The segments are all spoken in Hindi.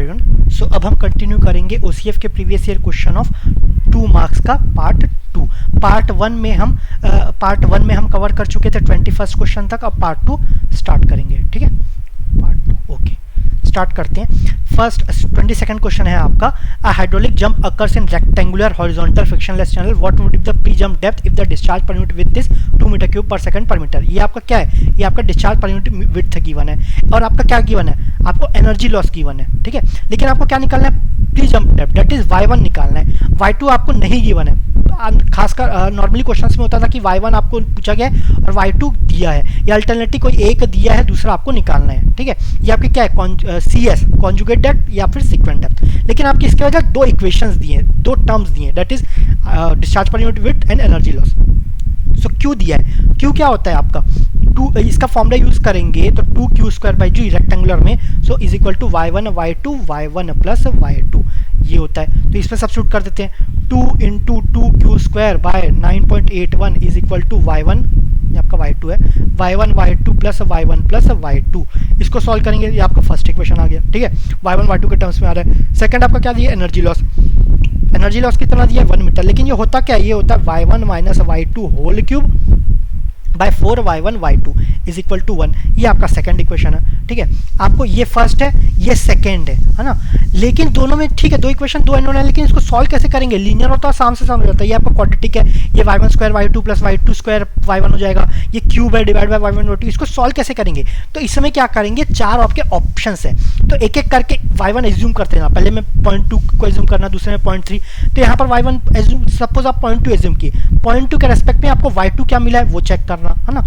एवरीवन। सो अब हम कंटिन्यू करेंगे ओसीएफ के previous year question of 2 marks का पार्ट 2। पार्ट 1 में हम कवर कर चुके थे 21st क्वेश्चन तक। अब पार्ट 2 स्टार्ट करेंगे, ठीक है। पार्ट 2 ओके, स्टार्ट करते हैं। फर्स्ट 22nd क्वेश्चन है आपका, a hydraulic jump occurs in rectangular horizontal frictionless channel, what would be the pre jump depth if the discharge per unit width is 2 metre cube per second per metre. ये आपका क्या है, ये आपका discharge per unit width given है और आपका क्या गिवन है, आपको एनर्जी लॉस गिवन है, ठीक है। लेकिन आपको क्या निकालना है, pre jump depth that is y1 निकालना है, y2 आपको नहीं गिवन है। खासकर नॉर्मली क्वेश्चंस में होता था कि y1 आपको पूछा गया है और y2 दिया है, या अल्टरनेटिव कोई एक दिया है, दूसरा आपको निकालना है, ठीक है। ये आपकी क्या है, CS कॉन्जुगेट डेप्थ या फिर सीक्वेंट डेप्थ। लेकिन आपकी इसके वजह 2 इक्वेशंस दिए हैं, 2 टर्म्स दिए हैं, that is discharge per unit width and energy loss. So Q दिया है, Q क्या होता है आपका 2, इसका फॉर्मूला यूज करेंगे तो 2q² रेक्टेंगुलर में, so is equal to y1 y1 plus y2 ये होता है। तो इसमें सब्स्टिट्यूट कर देते हैं, 2 into 2q² by 9.81 is equal to y1, ये आपका y2 है, y1 y2 plus y1 plus y2। इसको सॉल्व करेंगे, ये आपका फर्स्ट इक्वेशन आ गया, ठीक है। y1 y2 के टर्म्स में आ रहा है। सेकंड आपका क्या दिया, एनर्जी लॉस। एनर्जी लॉस कितना दिया, 1 मीटर। लेकिन ये होता क्या है, ये होता है y1 minus y2 whole cube by 4y1 y2 is equal to 1। ये आपका सेकंड इक्वेशन है, ठीक है। आपको ये फर्स्ट है, ये सेकंड है ना। लेकिन दोनों में ठीक है, 2 इक्वेशन 2 अननोन है, लेकिन इसको सॉल्व कैसे करेंगे, लीनियर होता है, सामने से सामने होता है। ये आपका क्वाड्रेटिक है, ये y1² y2 plus y2² y1 हो जाएगा, ये क्यूब है डिवाइड बाय y1 y2। इसको सॉल्व कैसे करेंगे, तो इस समय क्या करेंगे, 4 आपके ऑप्शंस है, तो एक एक करके y1 एज्यूम करते हैं। पहले में 0.2 को एज्यूम करना, दूसरे में 0.3। तो यहाँ पर y1 एज्यूम, सपोज आप 0.2 एज्यूम किए, 0.2 के रेस्पेक्ट में आपको y2 क्या मिला है वो चेक करना है ना।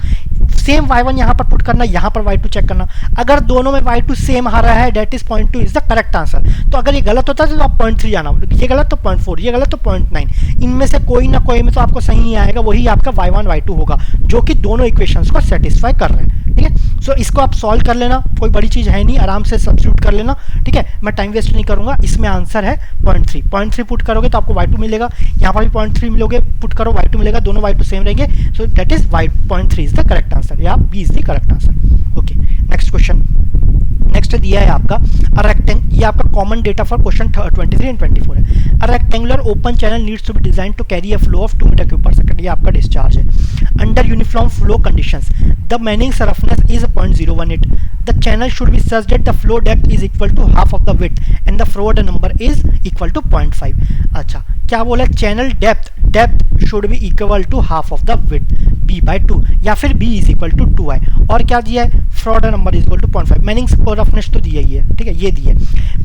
सेम y1 यहाँ पर पुट करना, यहाँ पर y2 चेक करना। अगर दोनों में y2 सेम आ रहा है, that is 0.2 is the correct answer. तो अगर ये गलत होता है तो आप 0.3 जाना, ये गलत तो 0.4, ये गलत तो 0.9। इनमें से कोई ना कोई में तो आपको सही नहीं आएगा, वही आपका y1 y2 होगा, जो कि दोनों इक्वेशंस को सेटिस्फाई कर रहे हैं, ठीक है। सो इसको आप सॉल्व कर लेना, कोई बड़ी चीज है नहीं, आराम से सब्स्टिट्यूट कर लेना, ठीक है। मैं टाइम वेस्ट नहीं करूंगा। इसमें आंसर है 0.3 पुट करोगे तो आपको y2 मिलेगा, यहाँ पर भी 0.3 मिलोगे, पुट करो y2 मिलेगा, दोनों y2 सेम रहेंगे। So that is 0.3 is the correct answer, या B is the correct answer. Okay, next question. Next दिया है आपका ये आपका common data for question 23 and 24 है। A rectangular open channel needs to be design to carry a flow of 2 metre cube per second. ये आपका डिस्चार्ज है under uniform flow conditions. The Manning's roughness is 0.018। The channel should B such that the flow depth is equal to half of the width and the Froude number is equal to 0.5। अच्छा, क्या बोला, channel depth should be equal to half of the width b/2 या फिर b is equal to 2i। और क्या दिया है, Froude number is equal to 0.5। Manning's को रफनेस तो दिया ही है, ठीक है, ये दिया है।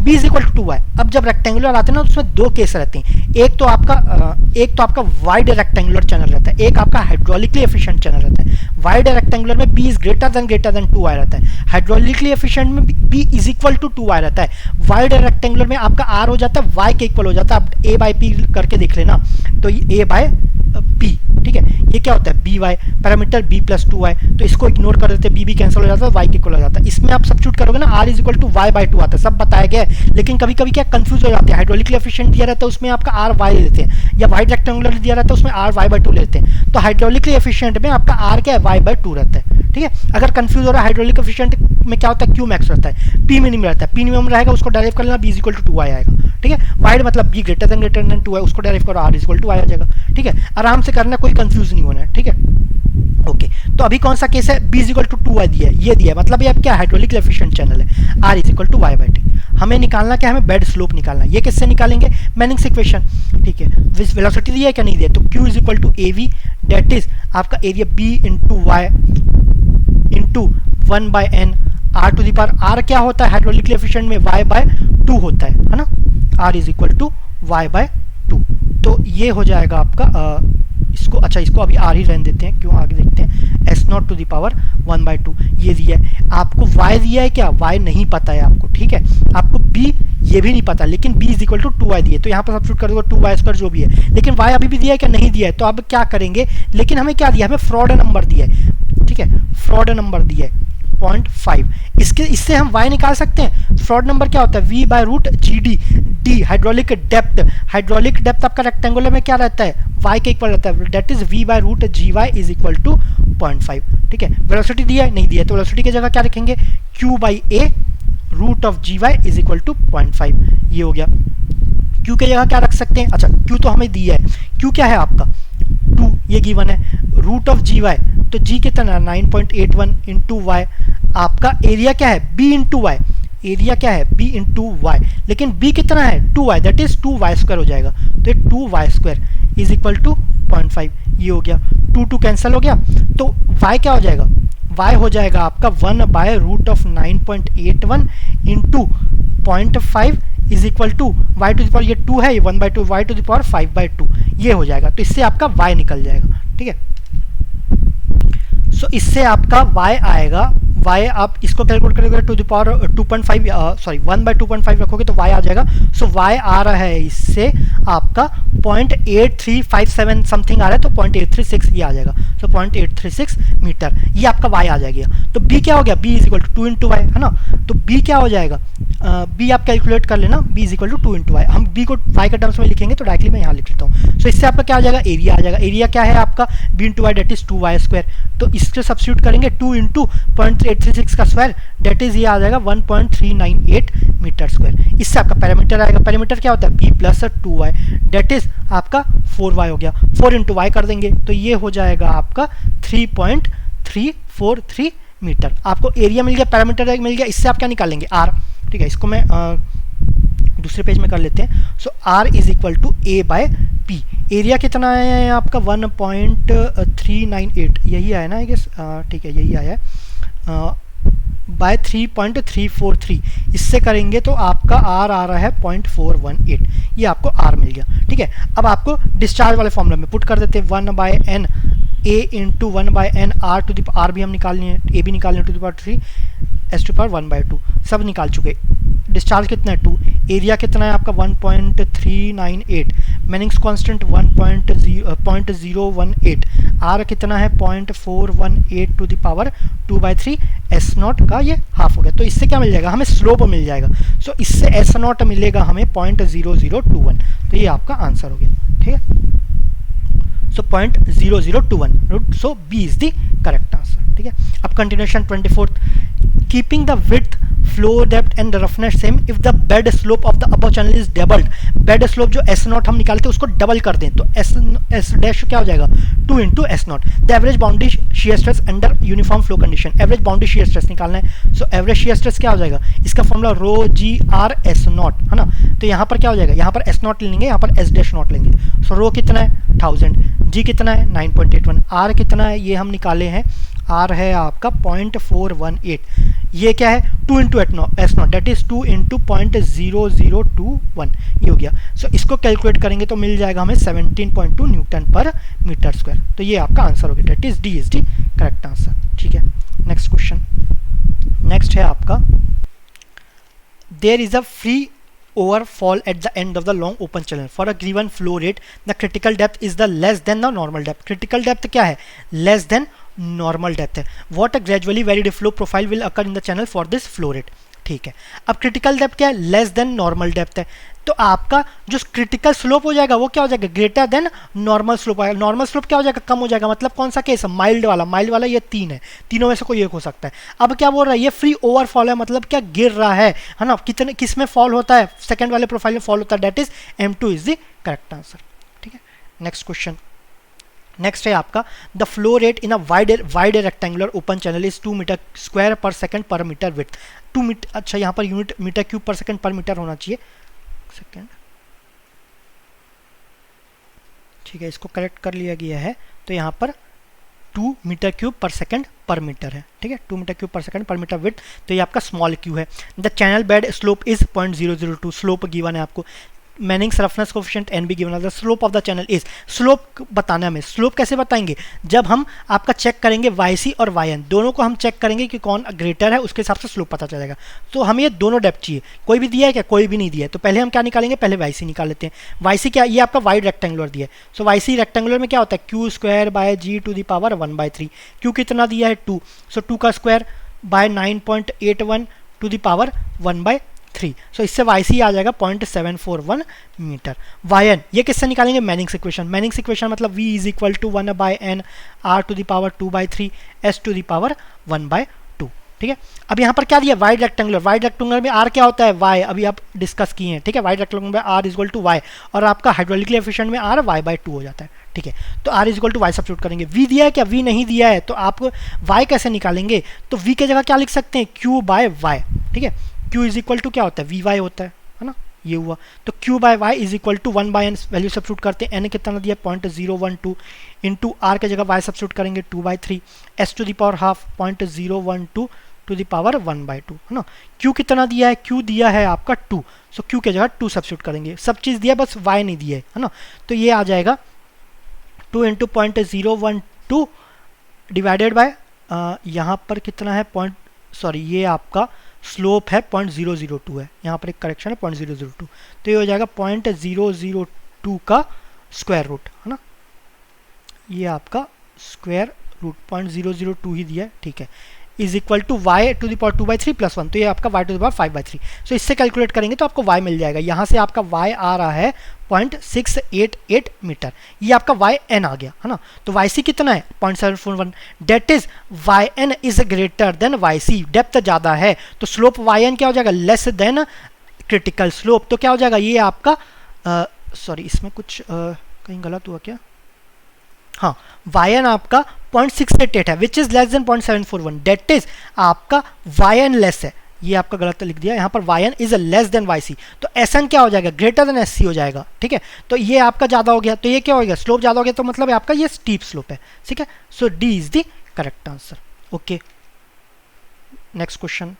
b is equal to 2i। अब जब रेक्टेंगुलर आते हैं ना, उसमें 2 केस रहते हैं। एक तो आपका वाइड रेक्टेंगुलर चैनल रहता है, एक आपका हाइड्रोलिकली एफिशिएंट चैनल रहता है। वाइड रेक्टेंगुलर में b is greater than 2i रहता है, हाइड्रोलिकली एफिशिएंट में b is equal to 2i रहता है। वाइड रेक्टेंगुलर में आपका r हो जाता है y के इक्वल हो जाता है। आप a/p करके देख लेना, तो ये a/p, ठीक है। ये क्या होता है, by parameter b plus 2i, तो इसको इग्नोर कर देते हैं, b कैंसिल हो जाता है, y के इक्वल हो जाता है। इसमें आप सब्स्टिट्यूट करोगे ना, r is equal to y/2 आता है, सब बताया गया है। लेकिन कभी कभी क्या कंफ्यूज हो जाते हैं, हाइड्रोलिकली एफिशिएंट दिया रहता है उसमें आपका r y लेते हैं, या वाइड रेक्टेंगुलर दिया रहता है उसमें r y/2 लेते हैं। तो हाइड्रोलिकली एफिशिएंट में आपका r क्या है, y/2 रहता है, ठीक है। अगर कंफ्यूज हो रहा है, हाइड्रोलिक एफिशिएंट में क्या होता है, q मैक्स रहता है, p मिनिमम रहता है। p मिनिमम रहेगा, उसको डेरिव कर लेना, b is equal to 2i आएगा, ठीक है। वाइड मतलब b ग्रेटर देन 2i, उसको डेरिव करो, r is equal to i आ जाएगा, ठीक है। आराम से करना, कोई कंफ्यूज नहीं होना है, ठीक है। ओके, तो अभी कौन सा केस है, b is equal to 2i दिया है, ये दिया है, मतलब ये अब क्या हाइड्रोलिक एफिशिएंट चैनल है। r is equal to y/t। हमें निकालना क्या है, हमें बेड स्लोप निकालना है। ये किससे निकालेंगे, मेनिंग्स इक्वेशन, ठीक है। वेलोसिटी दिया है क्या, नहीं दिया, तो q is equal to av, that is आपका area b into y into 1/n। r to the power, r क्या होता है हाइड्रोलिकली एफिशिएंट में, y/2 होता है ना। r is equal to y/2। तो ये हो जाएगा आपका इसको, अच्छा इसको अभी r ही रहने देते हैं, क्यों, आगे देखते हैं। s0 टू द पावर 1/2 ये दिया है आपको। y दिया है क्या, y नहीं पता है आपको, ठीक है। आपको b ये भी नहीं पता, लेकिन b is equal to 2i दिए, तो यहाँ पर सब्स्टिट्यूट कर दोगे 2y² जो भी है। लेकिन y अभी भी दिया है क्या, नहीं दिया है, तो अब क्या करेंगे, लेकिन हमें क्या दिया, हमें फ्रॉड नंबर दिया है, ठीक है। फ्रॉड नंबर दिया है 0.5। इससे हम y निकाल सकते हैं। फ्रॉड नंबर क्या होता है, v/√gd। d हाइड्रोलिक डेप्थ आपका रेक्टेंगुलर में क्या रहता है, y के इक्वल रहता है, that is v/√gy is equal to 0.5, ठीक है। वेलोसिटी दिया है, नहीं दिया है, तो वेलोसिटी की जगह क्या रखेंगे, q/a root root of G Y is equal to 0.5। ये हो गया। क्यू की जगह क्या रख सकते हैं, अच्छा क्यू तो हमें दिया है, क्यू क्या है आपका 2, ये गिवन है। रूट ऑफ जी वाई, तो जी कितना 9.81 इंटू वाई, आपका एरिया क्या है बी इंटू वाई, एरिया क्या है बी इंटू वाई, लेकिन बी कितना है 2y, that is 2y square हो जाएगा, तो ये 2y square is equal to 0.5। ये हो गया, 2 कैंसिल हो गया, तो y क्या हो जाएगा, y हो जाएगा आपका 1 by root of 9.81 into 0.5 is equal to y to the power, ये 2 है, ये 1/2 y टू द पावर 5/2, ये हो जाएगा। तो इससे आपका y निकल जाएगा, ठीक है। सो इससे आपका y आएगा, y आप इसको कैलकुलेट करोगे टू द पावर 2.5 सॉरी 1/2.5 रखोगे तो y आ जाएगा। सो y आ रहा है इससे आपका 0.8357 समथिंग आ रहा है, तो 0.836 ये आ जाएगा। सो 0.836 मीटर ये आपका y आ जाएगा। तो b क्या हो गया, b is equal to 2 into Y, है ना। तो b क्या हो जाएगा, b आप कैलकुलेट कर लेना, b is equal to 2 into Y. हम b को y के टर्म्स में लिखेंगे तो डायरेक्टली मैं यहाँ लिख लेता हूँ। सो इससे आपका क्या आ जाएगा, एरिया आ जाएगा। एरिया क्या है आपका b into Y, that is 2y square. तो इसको सब्स्टिट्यूट करेंगे 2 इंटू 0.836 का स्क्वायर, डेट इज ये आ जाएगा 1398 मीटर स्क्वायर। इससे आपका पैरामीटर आएगा, पैरामीटर क्या होता है b plus 2y, date is आपका 4y हो गया। 4 इंटू वाई कर देंगे तो ये हो जाएगा आपका 3.343 मीटर। आपको एरिया मिल गया, पैरामीटर मिल गया। इससे आप क्या निकालेंगे r, ठीक है। इसको मैं दूसरे पेज में कर लेते हैं। So r is equal to a by p। Area कितना आया है आपका 1.398, यही आया ना आई गेस, ठीक है यही आया है, बाय 3.343। इससे करेंगे तो आपका r आ रहा है 0.418, ये आपको r मिल गया, ठीक है। अब आपको डिस्चार्ज वाले फॉर्मूला में पुट कर देते हैं, 1/n a into 1/n r to the r भी हम निकालनी है, a भी निकालनी है to the power 3 s to power 1/2, सब निकाल चुके। डिस्चार्ज कितना है 2, एरिया कितना है आपका 1.398, मैनिंग्स कांस्टेंट 0.018, आर कितना है 0.418 to the power 2/3 S naught का ये हाफ हो गया। तो इससे क्या मिल जाएगा हमें, स्लोप मिल जाएगा। सो इससे एस नॉट मिलेगा हमें 0.0021, तो ये आपका आंसर हो गया, ठीक है। So 0.0021, so B is the correct answer, ठीक है। अब continuation 24th, keeping the width, flow depth and roughness same if the bed slope of the above channel is doubled. Bed slope जो एस नॉट हम निकालते हैं उसको डबल कर दें तो एस डैश क्या हो जाएगा 2 into S not. The average boundary shear stress under uniform flow condition, average boundary shear stress निकालना है। सो एवरेज शियर स्ट्रेस क्या हो जाएगा, इसका formula rho G R S naught, है ना। तो यहाँ पर क्या हो जाएगा, यहाँ पर एस नॉट लेंगे, यहाँ पर एस डैश नॉट लेंगे। सो रो कितना है 1000, जी कितना है 9.81, आर कितना है ये हम निकाले हैं, आर है आपका 0.418, ये क्या है 2 into S naught, that is 2 into 0.0021, ये हो गया। सो इसको कैलकुलेट करेंगे तो मिल जाएगा हमें 17.2 न्यूटन पर मीटर स्क्वायर। तो ये आपका आंसर हो गया, that is D is D correct answer, ठीक है। नेक्स्ट क्वेश्चन, नेक्स्ट है आपका, there is a free overfall at the end of the long open channel for a given flow rate, the critical depth is the less than the normal depth। critical depth क्या है, less than normal depth है। what a gradually varied flow profile will occur in the channel for this flow rate, ठीक है। अब क्रिटिकल डेप्थ क्या है, लेस देन नॉर्मल डेप्थ है, तो आपका जो क्रिटिकल स्लोप हो जाएगा वो क्या हो जाएगा, ग्रेटर देन नॉर्मल स्लोप आएगा। नॉर्मल स्लोप क्या हो जाएगा, कम हो जाएगा। मतलब कौन सा केस है, माइल्ड वाला। माइल्ड वाला ये 3 है, तीनों में से कोई एक हो सकता है। अब क्या बोल रहा है, ये फ्री ओवरफॉल है, मतलब क्या गिर रहा है ना। कितने किस में फॉल होता है, सेकेंड वाले प्रोफाइल में फॉल होता है, that is M2 is the correct answer, ठीक है। नेक्स्ट क्वेश्चन, नेक्स्ट है आपका, the flow rate in a wide rectangular open channel is 2 metre square per second per metre width. 2 metre, अच्छा यहाँ पर unit metre cube per second per metre होना चाहिए, सेकंड, ठीक है। इसको करेक्ट कर लिया गया है, तो यहाँ पर 2 metre cube per second per metre है, ठीक है। 2 metre cube per second per metre width, तो ये आपका स्मॉल क्यू है। The channel bed slope is 0.002, slope given है आपको। Manning's roughness coefficient N be given है। The slope of the channel is, slope बताना है हमें। स्लोप कैसे बताएंगे, जब हम आपका चेक करेंगे YC और YN दोनों को हम चेक करेंगे कि कौन ग्रेटर है, उसके हिसाब से स्लोप पता चलेगा। तो हमें ये दोनों डेप्थ चाहिए, कोई भी दिया है क्या, कोई भी नहीं दिया है। तो पहले हम क्या निकालेंगे, पहले YC निकाल लेते हैं। YC क्या, ये आपका वाइड रेक्टेंगुलर दिया है। सो YC रेक्टेंगुलर में क्या होता है, Q square by G to the power 1/3। Q कितना दिया है 2, सो 2 का square by 9.81 to the power 1/3। So इससे YC आ जाएगा 0.741 मीटर। YN ये किससे निकालेंगे, मैनिंग्स इक्वेशन। मैनिंग्स इक्वेशन मतलब V is equal to 1/n R to the power 2/3 S to the power 1/2, ठीक है। अब यहाँ पर क्या दिया, वाइड रेक्टेंगुलर में आर क्या होता है, वाई, अभी आप डिस्कस किए हैं, ठीक है। वाइड रेक्टेंगुलर में R is equal to Y, और आपका हाइड्रोलिकली एफिशिएंट में आर वाई बाई 2 हो जाता है, ठीक है। तो R is equal to Y substitute करेंगे। वी दिया है क्या, वी नहीं दिया है, तो आप वाई कैसे निकालेंगे, तो वी की जगह क्या लिख सकते हैं, क्यू बाय वाई, ठीक है। क्यू इज इक्वल टू क्या होता है, वी वाई होता है ना, ये हुआ। तो q by Y is equal to 1 by N, value substitute करते हैं, n कितना दिया 0.012 इंटू आर की जगह y सब्स्टिट्यूट करेंगे 2/3, s to the power half 0.012 to the power 1/2, है ना। q कितना दिया है, q दिया है आपका 2, सो q की जगह 2 सब्स्टिट्यूट करेंगे, सब चीज़ दिया बस y नहीं दिया है ना। तो ये आ जाएगा 2 इंटू 0.012 डिवाइडेड बाय यहाँ पर कितना है ये आपका स्लोप है 0.002 है, यहाँ पर एक करेक्शन है 0.002, तो ये हो जाएगा 0.002 का स्क्वायर रूट, है ना। ये आपका स्क्वायर रूट 0.002 ही दिया है, ठीक है, is equal to Y to the power 2/3 plus 1, तो ये आपका Y to the power 5/3। So इससे कैलकुलेट करेंगे तो आपको वाई मिल जाएगा, यहाँ से आपका वाई आ रहा है 0.688 मीटर, ये आपका वाई एन आ गया, है ना। तो वाई सी कितना है 0.741, that is Y N is greater than Y C, depth ज़्यादा है तो स्लोप वाई एन क्या हो जाएगा, लेस देन क्रिटिकल स्लोप, तो क्या हो जाएगा ये आपका इसमें कुछ कहीं गलत हुआ क्या, हाँ, वाई एन आपका 0.688 है which is less than 0.741, that is आपका वाई एन लेस है, ये आपका गलत लिख दिया, यहाँ पर Y N is less than Y C, तो एस एन क्या हो जाएगा, ग्रेटर देन एस सी हो जाएगा, ठीक है। तो ये आपका ज़्यादा हो गया, तो ये क्या होगा, स्लोप ज़्यादा हो गया, तो मतलब आपका ये स्टीप स्लोप है, ठीक है। So D is the correct answer, okay. Next question,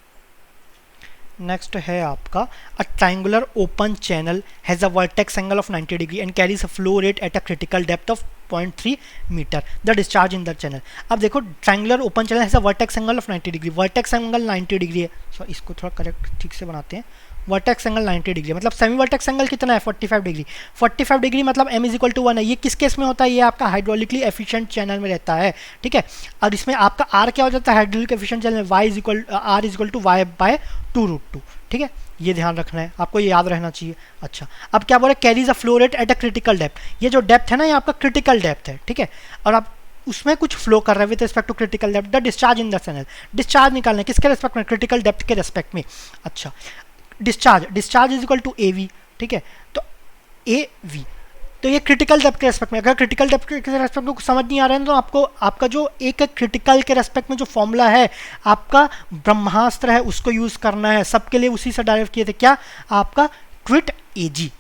next है आपका a triangular open channel has a vertex angle of 90 degree and carries a flow rate at a critical depth of 0.3 metre, the discharge in the channel. अब देखो triangular open channel has a vertex angle of 90 degree, vertex angle 90 degree है, सो इसको थोड़ा करेक्ट ठीक से बनाते हैं, वर्टेक्स एंगल 90 डिग्री मतलब सेमी वर्टेक्स एंगल कितना है 45 डिग्री, 45 डिग्री मतलब m इज इक्वल टू 1 है, ये किस केस में होता है, ये आपका हाइड्रोलिकली एफिशिएंट चैनल में रहता है, ठीक है। और इसमें आपका r क्या हो जाता है हाइड्रोलिक एफिशिएंट चैनल में, r is equal to y by 2√2, ठीक है, ये ध्यान रखना है आपको, ये याद रहना चाहिए। अच्छा, अब क्या बोल रहे, carries a flow rate at a critical depth, ये जो डेप्थ है ना ये आपका क्रिटिकल डेप्थ है, ठीक है, और आप उसमें कुछ फ्लो कर रहे हैं with respect to critical depth, the discharge in the channel, discharge निकालना है किसके रिस्पेक्ट में, क्रिटिकल डेप्थ के रिस्पेक्ट में। अच्छा, discharge is equal to A V, ठीक है, तो ए वी, तो ये क्रिटिकल डेप्थ के रेस्पेक्ट में, अगर क्रिटिकल डेप्थ के रेस्पेक्ट में कुछ समझ नहीं आ रहा है तो आपको आपका जो एक क्रिटिकल के रेस्पेक्ट में जो फॉर्मूला है आपका ब्रह्मास्त्र है उसको यूज़ करना है, सबके लिए उसी से डायरेक्ट किए थे, क्या आपका क्विट एजी,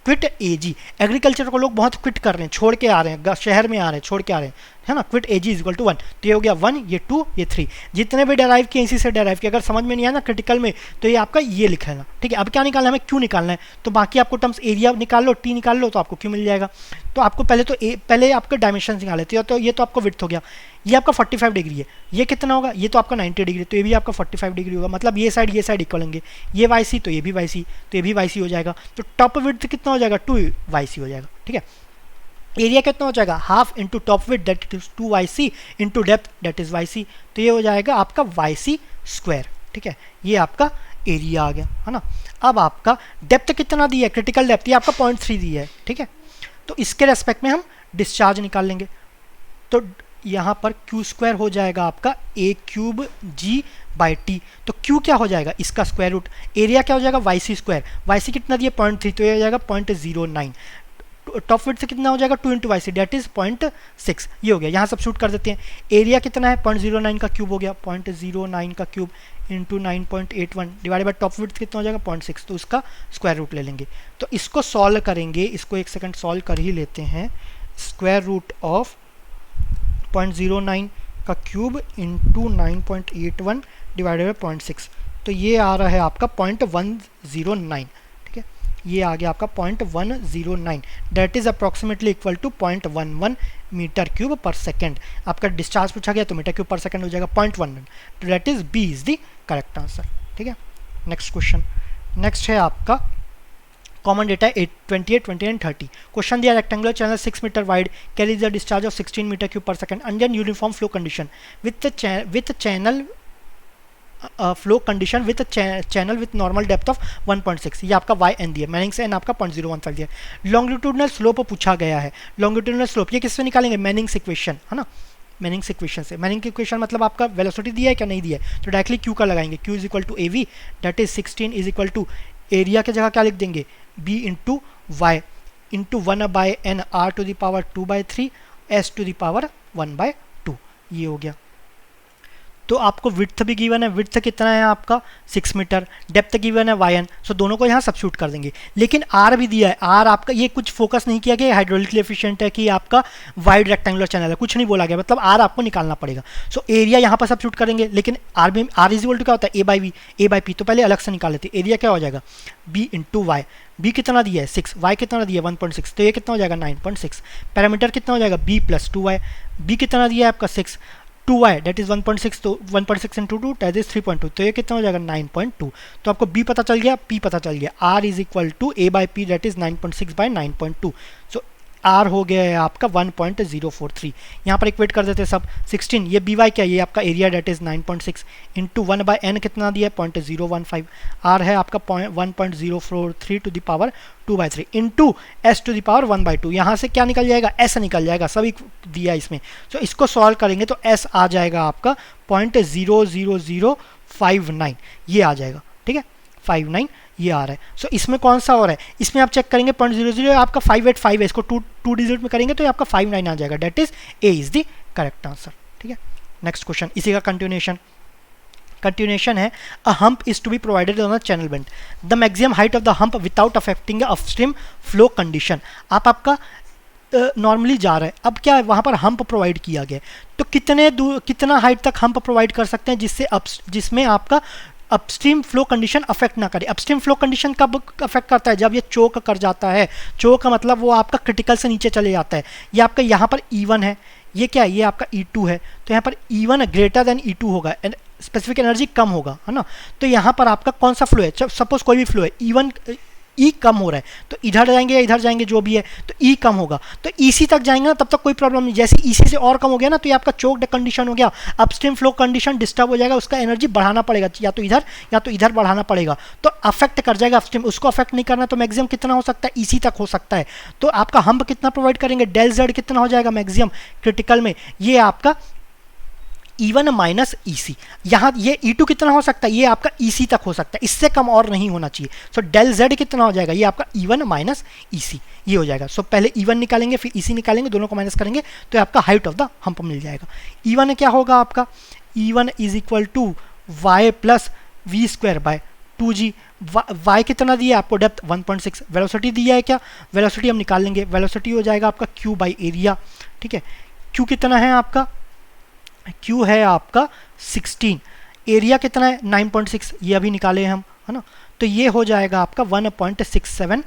क्विट एजी। एग्रीकल्चर को लोग बहुत क्विट कर रहे हैं, छोड़ के आ रहे हैं, शहर में आ रहे हैं, छोड़ के आ रहे हैं, है ना। Quit A G is equal to 1, तो ये हो गया 1, ये 2, ये 3, जितने भी डेराइव किए इसी से डेराइव किए, अगर समझ में नहीं आया ना क्रिटिकल में तो ये आपका ये लिखा है ना, ठीक है। अब क्या निकालना है हमें, क्यू निकालना है, तो बाकी आपको टर्म्स एरिया निकाल लो, टी निकाल लो तो आपको क्यू मिल जाएगा। तो आपको पहले आपके डायमेंशन निकाल लेते हो, तो ये तो आपका विड्थ हो गया, ये आपका 45 डिग्री है, ये कितना होगा, ये तो आपका 90 डिग्री, तो ये भी आपका 45 डिग्री होगा, मतलब ये साइड इक्वल होंगे, ये वाई सी तो ये भी वाई सी, तो ये भी वाई सी हो जाएगा, तो टॉप विड्थ कितना हो जाएगा 2 वाई सी हो जाएगा, ठीक है। एरिया कितना हो जाएगा, half into top width that is 2 Y C into depth that is Y C, तो ये हो जाएगा आपका वाई सी स्क्वायर, ठीक है, ये आपका एरिया आ गया, है ना। अब आपका डेप्थ कितना दिया है, क्रिटिकल डेप्थ ये आपका 0.3 दिया है, ठीक है, तो इसके रेस्पेक्ट में हम डिस्चार्ज निकाल लेंगे, तो यहाँ पर क्यू स्क्वायर हो जाएगा आपका a cube g by T, तो q क्या हो जाएगा इसका स्क्वायर रूट, एरिया क्या हो जाएगा Y C square, Y C कितना दिया 0.3, तो ये हो जाएगा 0.09, टॉप विड्थ से कितना हो जाएगा 2 into Y C that is 0.6, ये हो गया, यहाँ सब्स्टिट्यूट कर देते हैं, एरिया कितना है 0.09 का क्यूब हो गया, 0.09 का cube into 9.81 divided by top width कितना हो जाएगा 0.6, तो उसका स्क्वायर रूट ले लेंगे। तो इसको सॉल्व करेंगे, इसको एक सेकंड सॉल्व कर ही लेते हैं, स्क्वायर रूट ऑफ 0.09 का क्यूब इंटू 9.81 डिवाइडेड बाई 0.6, तो ये आ रहा है आपका 0.109, ठीक है, ये आ गया आपका 0.109, that is approximately equal to 0.11 metre cube per second. आपका डिस्चार्ज पूछा गया तो मीटर क्यूब पर सेकेंड हो जाएगा 0.11, तो that is B is the correct answer, ठीक है। नेक्स्ट क्वेश्चन, नेक्स्ट है आपका कॉमन डेटा 28, 20 एंड 30। क्वेश्चन दिया, rectangular channel 6 metre wide carries the discharge of 16 metre cube per second under uniform flow condition with channel flow condition with channel with normal depth of 1.6, ये आपका वाई एन दिया, मैनिंग्स एन आपका 0.015 दिया। लॉन्गिट्यूडनल स्लोप पूछा गया है, लॉन्गिट्यूडनल स्लोप ये किससे निकालेंगे, मैनिंग्स इक्वेशन, है ना, मैनिंग्स इक्वेशन से। मैनिंग इक्वेशन मतलब आपका वेलोसिटी दिया है क्या, नहीं दिया है, तो डायरेक्टली क्यू का लगाएंगे, Q is equal to A V that is 16 is equal to area की जगह क्या लिख देंगे, B into Y into 1/n r to the power 2/3 s to the power 1/2। ये हो गया। तो आपको विड्थ भी गिवन है, विड्थ कितना है आपका 6 मीटर, डेप्थ गिवन है yn, सो दोनों को यहाँ सब्स्टिट्यूट कर देंगे। लेकिन r भी दिया है, r आपका ये कुछ फोकस नहीं किया गया, हाइड्रोलिकली एफिशिएंट है कि आपका वाइड रेक्टेंगुलर चैनल है, कुछ नहीं बोला गया, मतलब r आपको निकालना पड़ेगा। सो एरिया यहाँ पर सब्स्टिट्यूट करेंगे, लेकिन r भी r इज इक्वल टू क्या होता है a/v a/p, तो पहले अलग से निकाल लेते हैं। एरिया क्या हो जाएगा b इंटू वाई, b कितना दिया है 6, y कितना दिया है 1.6, तो ये कितना हो जाएगा 9.6। पैरामीटर कितना हो जाएगा b प्लस 2y, b कितना दिया है आपका 6, 2y डेट इज 1.6, तो 1.6 इंटू 2 दैट इज 3.2, तो ये कितना हो जाएगा 9.2। तो आपको b पता चल गया, p पता चल गया, r is equal to a/p that is 9.6 by 9.2, so r हो गया है आपका 1.043। यहाँ पर इक्वेट कर देते हैं सब, 16 ये by क्या, ये आपका area date is 9.6 into 1/n कितना दिया है 0.015, r है आपका 1.043 to the power 2/3 into s to the power 1/2। यहाँ से क्या निकल जाएगा, s निकल जाएगा, सभी दिया इसमें। तो इसको सॉल्व करेंगे तो s आ जाएगा आपका 0.00059, ये आ जाएगा, ठीक है 59 ये आ रहा है। सो इसमें कौन सा हो रहा है, इसमें आप चेक करेंगे 0.00 आपका 585 है, इसको टू डिजिट में करेंगे तो ये आपका 59 आ जाएगा, that is A is the correct answer, ठीक है। नेक्स्ट क्वेश्चन इसी का कंटिन्यूएशन है, a hump is to be provided on a channel bend, the maximum height of the hump without affecting upstream flow condition. आपका नॉर्मली जा रहा है, अब क्या है वहाँ पर हम्प प्रोवाइड किया गया है, तो कितना हाइट तक हम्प प्रोवाइड कर सकते हैं जिसमें आपका अपस्ट्रीम फ्लो कंडीशन अफेक्ट ना करे। अपस्ट्रीम फ्लो कंडीशन कब अफेक्ट करता है, जब ये चोक कर जाता है, चोक का मतलब वो आपका क्रिटिकल से नीचे चले जाता है। ये आपका यहाँ पर E1 है, ये क्या है, ये आपका E2 है, तो यहाँ पर E1 ग्रेटर देन E2 होगा, स्पेसिफिक एनर्जी कम होगा, है ना। तो यहाँ पर आपका कौन सा फ्लो है, सपोज कोई भी फ्लो है, E कम हो रहा है, तो इधर जाएंगे या इधर जाएंगे जो भी है, तो E कम होगा, तो EC तक जाएंगे ना, तब तक कोई प्रॉब्लम नहीं। जैसे EC से और कम हो गया ना, तो ये आपका चोक्ड कंडीशन हो गया, अपस्ट्रीम फ्लो कंडीशन डिस्टर्ब हो जाएगा, उसका एनर्जी बढ़ाना पड़ेगा, या तो इधर बढ़ाना पड़ेगा, तो अफेक्ट कर जाएगा अपस्ट्रीम। उसको अफेक्ट नहीं करना, तो मैक्सिमम कितना हो सकता है, EC तक हो सकता है। तो आपका हम्प कितना प्रोवाइड करेंगे, डेल जेड कितना हो जाएगा मैक्सिमम क्रिटिकल में, ये आपका E1 माइनस EC। यहाँ ये E2 कितना हो सकता है, ये आपका EC तक हो सकता है, इससे कम और नहीं होना चाहिए। सो डेल Z कितना हो जाएगा, ये आपका E1 माइनस EC, ये हो जाएगा। सो पहले E1 निकालेंगे फिर EC निकालेंगे, दोनों को माइनस करेंगे तो आपका हाइट ऑफ द हम्प मिल जाएगा। E1 क्या होगा आपका, E1 is equal to y plus V square by 2g। y कितना दिया है आपको, डेप्थ 1.6, वेलोसिटी दिया है क्या, वेलोसिटी हम निकाल लेंगे, वेलोसिटी हो जाएगा आपका q बाई एरिया, ठीक है। q कितना है आपका, Q है आपका 16, एरिया कितना है 9.6, ये अभी निकाले हम, है ना। तो ये हो जाएगा आपका 1.67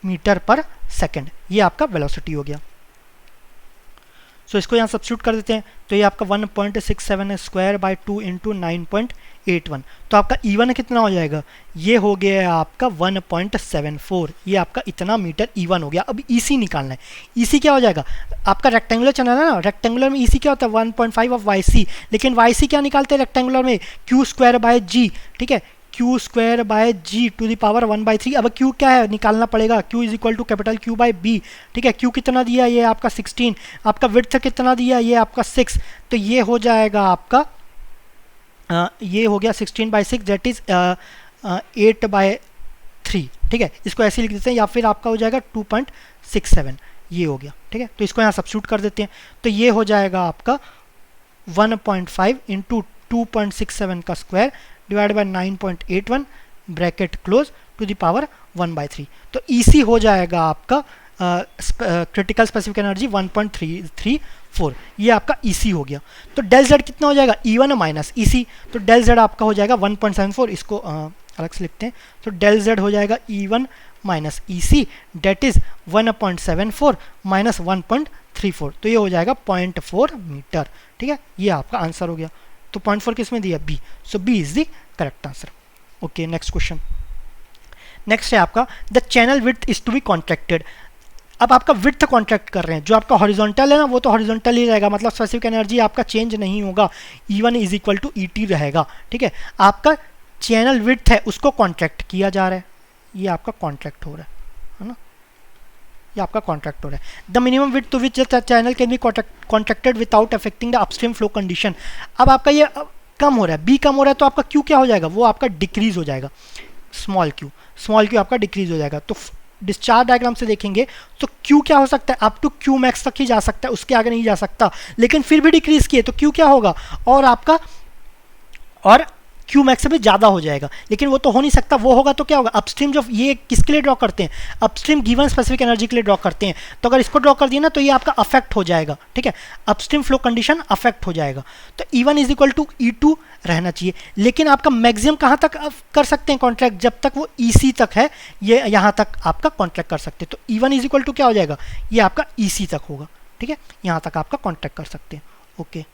मीटर पर सेकंड, ये आपका वेलोसिटी हो गया। सो इसको यहाँ सब्स्टिट्यूट कर देते हैं, तो ये आपका 1.67 स्क्वायर बाई 2 इंटू 9.81, तो आपका E1 कितना हो जाएगा, ये हो गया है आपका 1.74, ये आपका इतना मीटर E1 हो गया। अब EC निकालना है, EC क्या हो जाएगा, आपका रेक्टेंगुलर चैनल है ना, रेक्टेंगुलर में EC क्या होता है 1.5 ऑफ YC, लेकिन YC क्या निकालते हैं रेक्टेंगुलर में, Q स्क्वायर बाय G, ठीक है, Q square by G to the power 1/3। अब Q क्या है निकालना पड़ेगा, Q is equal to capital Q by B, ठीक है। Q कितना दिया, ये आपका 16, आपका विड्थ कितना दिया, ये आपका 6, तो ये हो जाएगा आपका ये हो गया 16/6 दैट इज 8/3, ठीक है। इसको ऐसे लिख देते हैं, या फिर आपका हो जाएगा 2.67, ये हो गया, ठीक है। तो इसको यहाँ सब्स्टिट्यूट कर देते हैं, तो ये हो जाएगा आपका 1.5 इंटू 2.67 का square divide by 9.81 bracket close to the power 1/3। तो EC हो जाएगा आपका क्रिटिकल स्पेसिफिक एनर्जी 1.334, ये आपका EC हो गया। तो डेल Z कितना हो जाएगा, E1 माइनस EC, तो डेल Z आपका हो जाएगा 1.74, इसको अलग से लिखते हैं। तो डेल Z हो जाएगा E1 minus EC that is 1.74 minus 1.34, तो ये हो जाएगा 0.4 मीटर, ठीक है। ये आपका आंसर हो गया। तो 0.4 किस में दिया, B, so B is the correct answer. Okay, next question. Next है आपका the channel width is to be contracted. अब आपका विड्थ कॉन्ट्रैक्ट कर रहे हैं, जो आपका हॉरिजॉन्टल है ना वो तो हॉरिजॉन्टल ही रहेगा, मतलब स्पेसिफिक एनर्जी आपका चेंज नहीं होगा, E1 is equal to ET रहेगा, ठीक है। आपका चैनल विड्थ है उसको कॉन्ट्रैक्ट किया जा रहा है, ये आपका कॉन्ट्रैक्ट हो रहा है ना, ये आपका कॉन्ट्रैक्ट हो रहा है। The minimum width to which the channel can be contracted without affecting the upstream flow condition. अब आपका ये कम हो रहा है, बी कम हो रहा है, तो आपका क्यू क्या हो जाएगा, वो आपका डिक्रीज हो जाएगा, स्मॉल क्यू आपका डिक्रीज हो जाएगा। तो डिस्चार्ज डायग्राम से देखेंगे तो क्यू क्या हो सकता है, अप टू क्यू मैक्स तक ही जा सकता है, उसके आगे नहीं जा सकता, लेकिन फिर भी डिक्रीज किए तो क्यू क्या होगा, और आपका और क्यू मैक्स से भी ज़्यादा हो जाएगा, लेकिन वो तो हो नहीं सकता। वो होगा तो क्या होगा, अपस्ट्रीम जो ये किसके लिए ड्रॉ करते हैं, अपस्ट्रीम गिवन स्पेसिफिक एनर्जी के लिए ड्रॉ करते हैं, तो अगर इसको ड्रॉ कर दिया ना तो ये आपका अफेक्ट हो जाएगा, ठीक है, अपस्ट्रीम फ्लो कंडीशन अफेक्ट हो जाएगा। तो E1 is equal to E2 रहना चाहिए, लेकिन आपका मैक्सिमम कहाँ तक कर सकते हैं कॉन्ट्रैक्ट, जब तक वो EC तक है, ये यहाँ तक आपका कॉन्ट्रैक्ट कर सकते हैं। तो E1 इज इक्वल टू क्या हो जाएगा, ये आपका EC तक होगा, ठीक है, यहाँ तक आपका कॉन्ट्रैक्ट कर सकते हैं। ओके,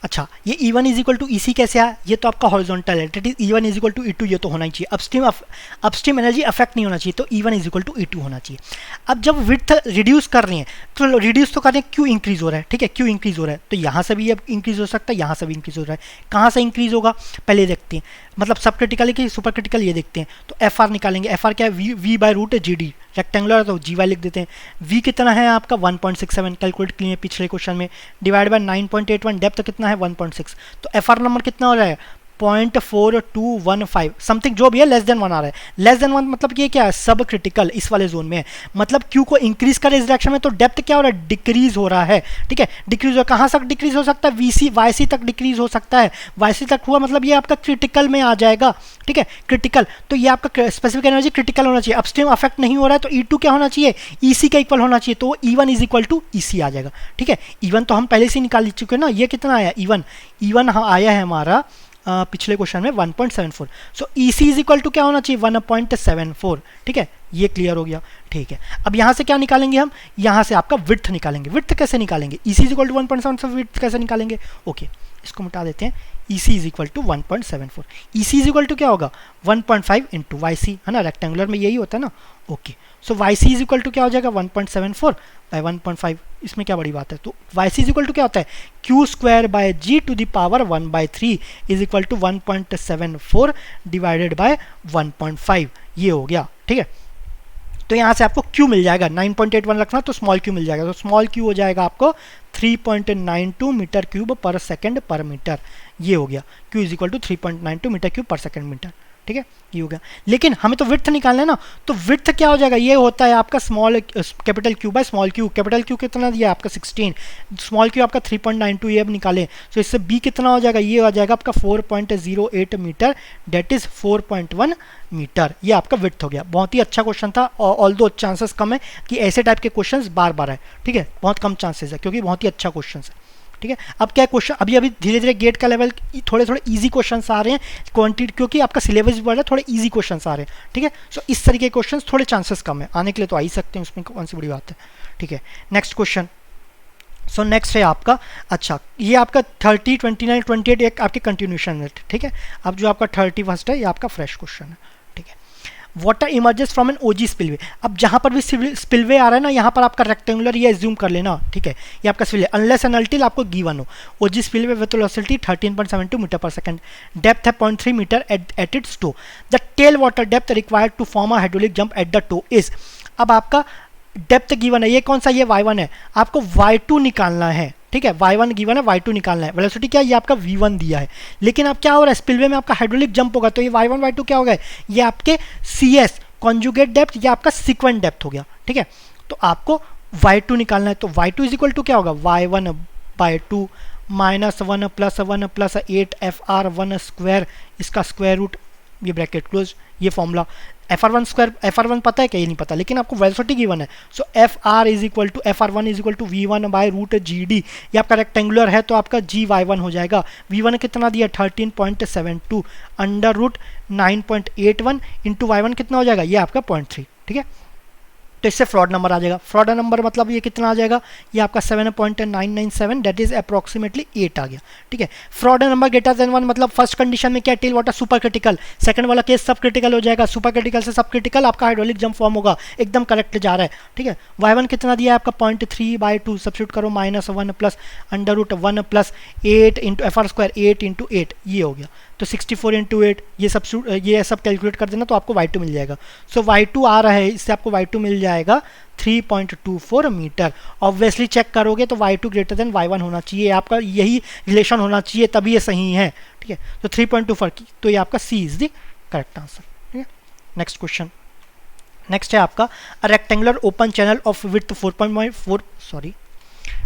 अच्छा, ये E1 is equal to EC कैसे आया, ये तो आपका हॉरिजॉन्टल है, that is E1 is equal to E2, ये तो होना ही चाहिए, अपस्ट्रीम एनर्जी अफेक्ट नहीं होना चाहिए, तो E1 is equal to E2 होना चाहिए। अब जब विड्थ रिड्यूस कर रहे हैं तो रिड्यूस तो कर रहे हैं, क्यू इंक्रीज हो रहा है, ठीक है, क्यू इंक्रीज हो रहा है, तो यहाँ से भी अब इंक्रीज हो सकता है, यहाँ से भी इंक्रीज हो रहा है। कहाँ से इंक्रीज होगा पहले देखते हैं, मतलब सब क्रिटिकल है कि सुपर क्रिटिकल, ये देखते हैं। तो FR निकालेंगे, FR क्या है, V by root GD, rectangular तो GY लिख देते हैं। V कितना है आपका 1.67, कैलकुलेट किए पिछले क्वेश्चन में, डिवाइड बाय 9.81, डेप्थ कितना है 1.6, तो FR नंबर कितना हो रहा है 0.4215 समथिंग, जो भी है लेस देन 1 आ रहा है। लेस देन 1 मतलब ये क्या है, सब क्रिटिकल इस वाले जोन में है, मतलब क्यू को इंक्रीज करे इस डायरेक्शन में, तो डेप्थ क्या हो रहा है, डिक्रीज हो रहा है, ठीक है, डिक्रीज हो, कहाँ तक डिक्रीज हो सकता है, YC तक डिक्रीज हो सकता है, YC तक हुआ मतलब ये आपका क्रिटिकल में आ जाएगा, ठीक है, क्रिटिकल, तो ये आपका स्पेसिफिक एनर्जी क्रिटिकल होना चाहिए, अपस्ट्रीम अफेक्ट नहीं हो रहा है, तो E2 क्या होना चाहिए, EC का इक्वल होना चाहिए, तो E1 is equal to EC आ जाएगा, ठीक है। E1 तो हम पहले से निकाल चुके हैं ना, ये कितना आया E1 आया है हमारा पिछले क्वेश्चन में 1.74, सो EC इज इक्वल टू क्या होना चाहिए 1.74, ठीक है, ये क्लियर हो गया, ठीक है। अब यहाँ से क्या निकालेंगे हम, यहाँ से आपका विड्थ निकालेंगे। विड्थ कैसे निकालेंगे, EC is equal to 1.74, width कैसे निकालेंगे, ओके, इसको मिटा देते हैं। EC is equal to 1.74, EC is equal to क्या होगा 1.5 इंटू YC, है ना, रेक्टेंगुलर में यही होता है ना, okay. So YC is equal to क्या हो जाएगा 1.74 बाय 1.5, इसमें क्या बड़ी बात है, तो YC इज इक्वल टू क्या होता है Q square by G to the power 1/3 is equal to 1.74 divided by 1.5, ये हो गया, ठीक है। तो यहाँ से आपको Q मिल जाएगा, 9.81 रखना तो स्मॉल Q मिल जाएगा, तो स्मॉल Q हो जाएगा आपको 3.92 metre cube per second per metre, ये हो गया, Q is equal to 3.92 metre cube per second metre, ठीक है, ये हो गया। लेकिन हमें तो विड्थ निकालना है ना, तो विड्थ क्या हो जाएगा, ये होता है आपका small capital Q by small Q, capital Q कितना दिया आपका 16, स्मॉल क्यू आपका 3.92, ये अब निकालें तो इससे B कितना हो जाएगा, ये आ जाएगा आपका 4.08 मीटर, डेट इज 4.1 मीटर, ये आपका विड्थ हो गया। बहुत ही अच्छा क्वेश्चन था, ऑल दो चांसेस कम है कि ऐसे टाइप के क्वेश्चंस बार बार आए, ठीक है, बहुत कम चांसेस है क्योंकि बहुत ही अच्छा क्वेश्चन है, ठीक है। अब क्या क्वेश्चन, अभी धीरे धीरे गेट का लेवल थोड़े इजी क्वेश्चंस आ रहे हैं, क्वांटिटी क्योंकि आपका सिलेबस भी बढ़ रहा है, थोड़े इजी क्वेश्चंस आ रहे हैं, ठीक है। सो इस तरीके के क्वेश्चंस थोड़े चांसेस कम है, आने के लिए तो आ ही सकते हैं, उसमें कौन सी बड़ी बात है, ठीक है। नेक्स्ट क्वेश्चन, सो नेक्स्ट है आपका, अच्छा ये आपका 30, 29, 28 एक आपके कंटिन्यूशन है, ठीक है। अब जो आपका 31 है ये आपका फ्रेश क्वेश्चन है, ठीक है। Water emerges from an OG spillway, अब जहाँ पर भी स्पिलवे आ रहा है ना, यहाँ पर आपका रेक्टेंगुलर ये एज्यूम कर लेना, ठीक है, ये आपका स्पिलवे अनलेस एंड अनटिल आपको गिवन हो। OG spillway with velocity 13.72 metre per second, depth है 0.3 metre at its toe, the tail water depth required to form a hydraulic jump at the toe is, अब आपका डेप्थ गिवन है, ये कौन सा, ये y1 है, आपको y2 निकालना है, ठीक है, y1 गिवन है, y2 निकालना है, वेलोसिटी क्या है, ये आपका v1 दिया है, लेकिन अब क्या हो रहा है स्पिलवे में आपका हाइड्रोलिक जंप होगा, तो ये y1 y2 क्या हो गया, ये आपके CS कॉन्जुगेट डेप्थ, ये आपका सीक्वेंट डेप्थ हो गया, ठीक है। तो आपको y2 निकालना है, तो y2 इज इक्वल टू क्या होगा y1/2 -1 + 1 + 8 FR1 स्क्वायर, इसका स्क्वायर रूट, ये ब्रैकेट क्लोज, ये फॉर्मूला FR1 स्क्वायर, FR1 पता है क्या, ये नहीं पता, लेकिन आपको वेलोसिटी गिवन है, सो FR1 is equal to V1/√GD, ये आपका रेक्टेंगुलर है तो आपका GY1 हो जाएगा, V1 कितना दिया 13.72 √9.81 इंटू y1 कितना हो जाएगा, ये आपका 0.3, ठीक है। तो इससे फ्रॉड नंबर आ जाएगा, फ्रॉड नंबर मतलब ये कितना आ जाएगा, ये आपका 7.997, दैट इज अप्रॉक्सीमेटली 8 आ गया, ठीक है। फ्रॉड नंबर ग्रेटर देन 1 मतलब फर्स्ट कंडीशन में क्या, tail water super critical, second वाला केस सब क्रिटिकल हो जाएगा, सुपर क्रिटिकल से सब क्रिटिकल, आपका हाइड्रोलिक जंप फॉर्म होगा, एकदम करेक्ट जा रहा है, ठीक है। y1 कितना दिया है आपका 0.3/2, सब्स्टिट्यूट करो -1 + √1 + 8 इंटू FR स्क्वायर 8 इंटू 8, ये हो गया, तो 64 इंटू 8 ये सब कैलकुलेट कर देना तो आपको y2 मिल जाएगा। सो y2 आ रहा है, इससे आपको y2 मिल जाएगा 3.24 मीटर। ऑब्वियसली चेक करोगे तो y2 ग्रेटर देन y1 होना चाहिए, आपका यही रिलेशन होना चाहिए तभी ये सही है, ठीक है। तो 3.24 तो ये आपका सी इज द करेक्ट आंसर, ठीक है। नेक्स्ट क्वेश्चन, नेक्स्ट है आपका rectangular open channel of width 4.4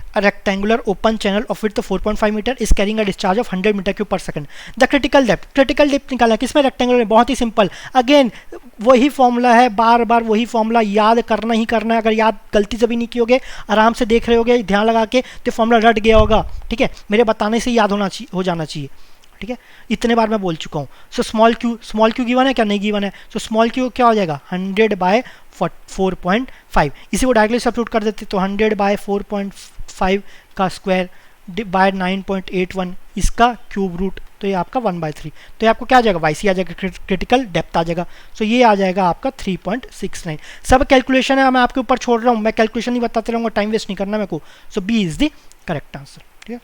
a rectangular open channel of width 4.5 meter is carrying a discharge of 100 meter cube per second. The critical depth निकालना है किसमें, रेक्टेंगुलर में। बहुत ही सिंपल, अगेन वही फॉर्मूला है, बार बार वही फॉर्मूला याद करना ही करना है। अगर याद गलती से भी नहीं कियोगे, आराम से देख रहे होगे ध्यान लगा के, तो फॉर्मूला रट गया होगा, ठीक है। मेरे बताने से याद हो जाना चाहिए, ठीक है। इतने बार मैं बोल चुका हूँ। सो स्मॉल क्यू गिवन है क्या, नहीं गिवन है। सो स्मॉल क्यू क्या हो जाएगा 100/4.5। इसी को डायरेक्टली सब्स्टिट्यूट कर देते तो 100/4.5 का स्क्वायर बाय 9.81 इसका क्यूब रूट, तो ये आपका 1/3। तो ये आपको क्या आ जाएगा, वाईसी आ जाएगा, क्रिटिकल डेप्थ आ जाएगा। सो ये आ जाएगा आपका 3.69। सब कैलकुलेशन है, मैं आपके ऊपर छोड़ रहा हूँ, मैं कैलकुलेशन नहीं बताते रहूँगा, टाइम वेस्ट नहीं करना मेरे को। So B is the correct answer, ठीक है।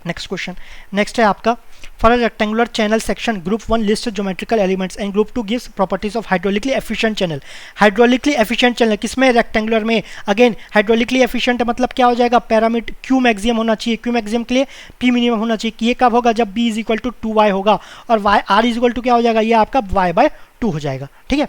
नेक्स्ट क्वेश्चन, नेक्स्ट है आपका for a rectangular channel section group 1 list geometrical elements and group 2 gives properties of hydraulically efficient channel. Hydraulically efficient channel किसमें, रेक्टेंगुलर में। अगेन हाइड्रोलिकली एफिशिएंट मतलब क्या हो जाएगा, पैरामीटर क्यू मैक्सिमम होना चाहिए, क्यू मैक्सिमम के लिए पी मिनिमम होना चाहिए। ये कब होगा, जब b is equal to 2y होगा और y r is equal to क्या हो जाएगा, ये आपका y/2 हो जाएगा, ठीक है।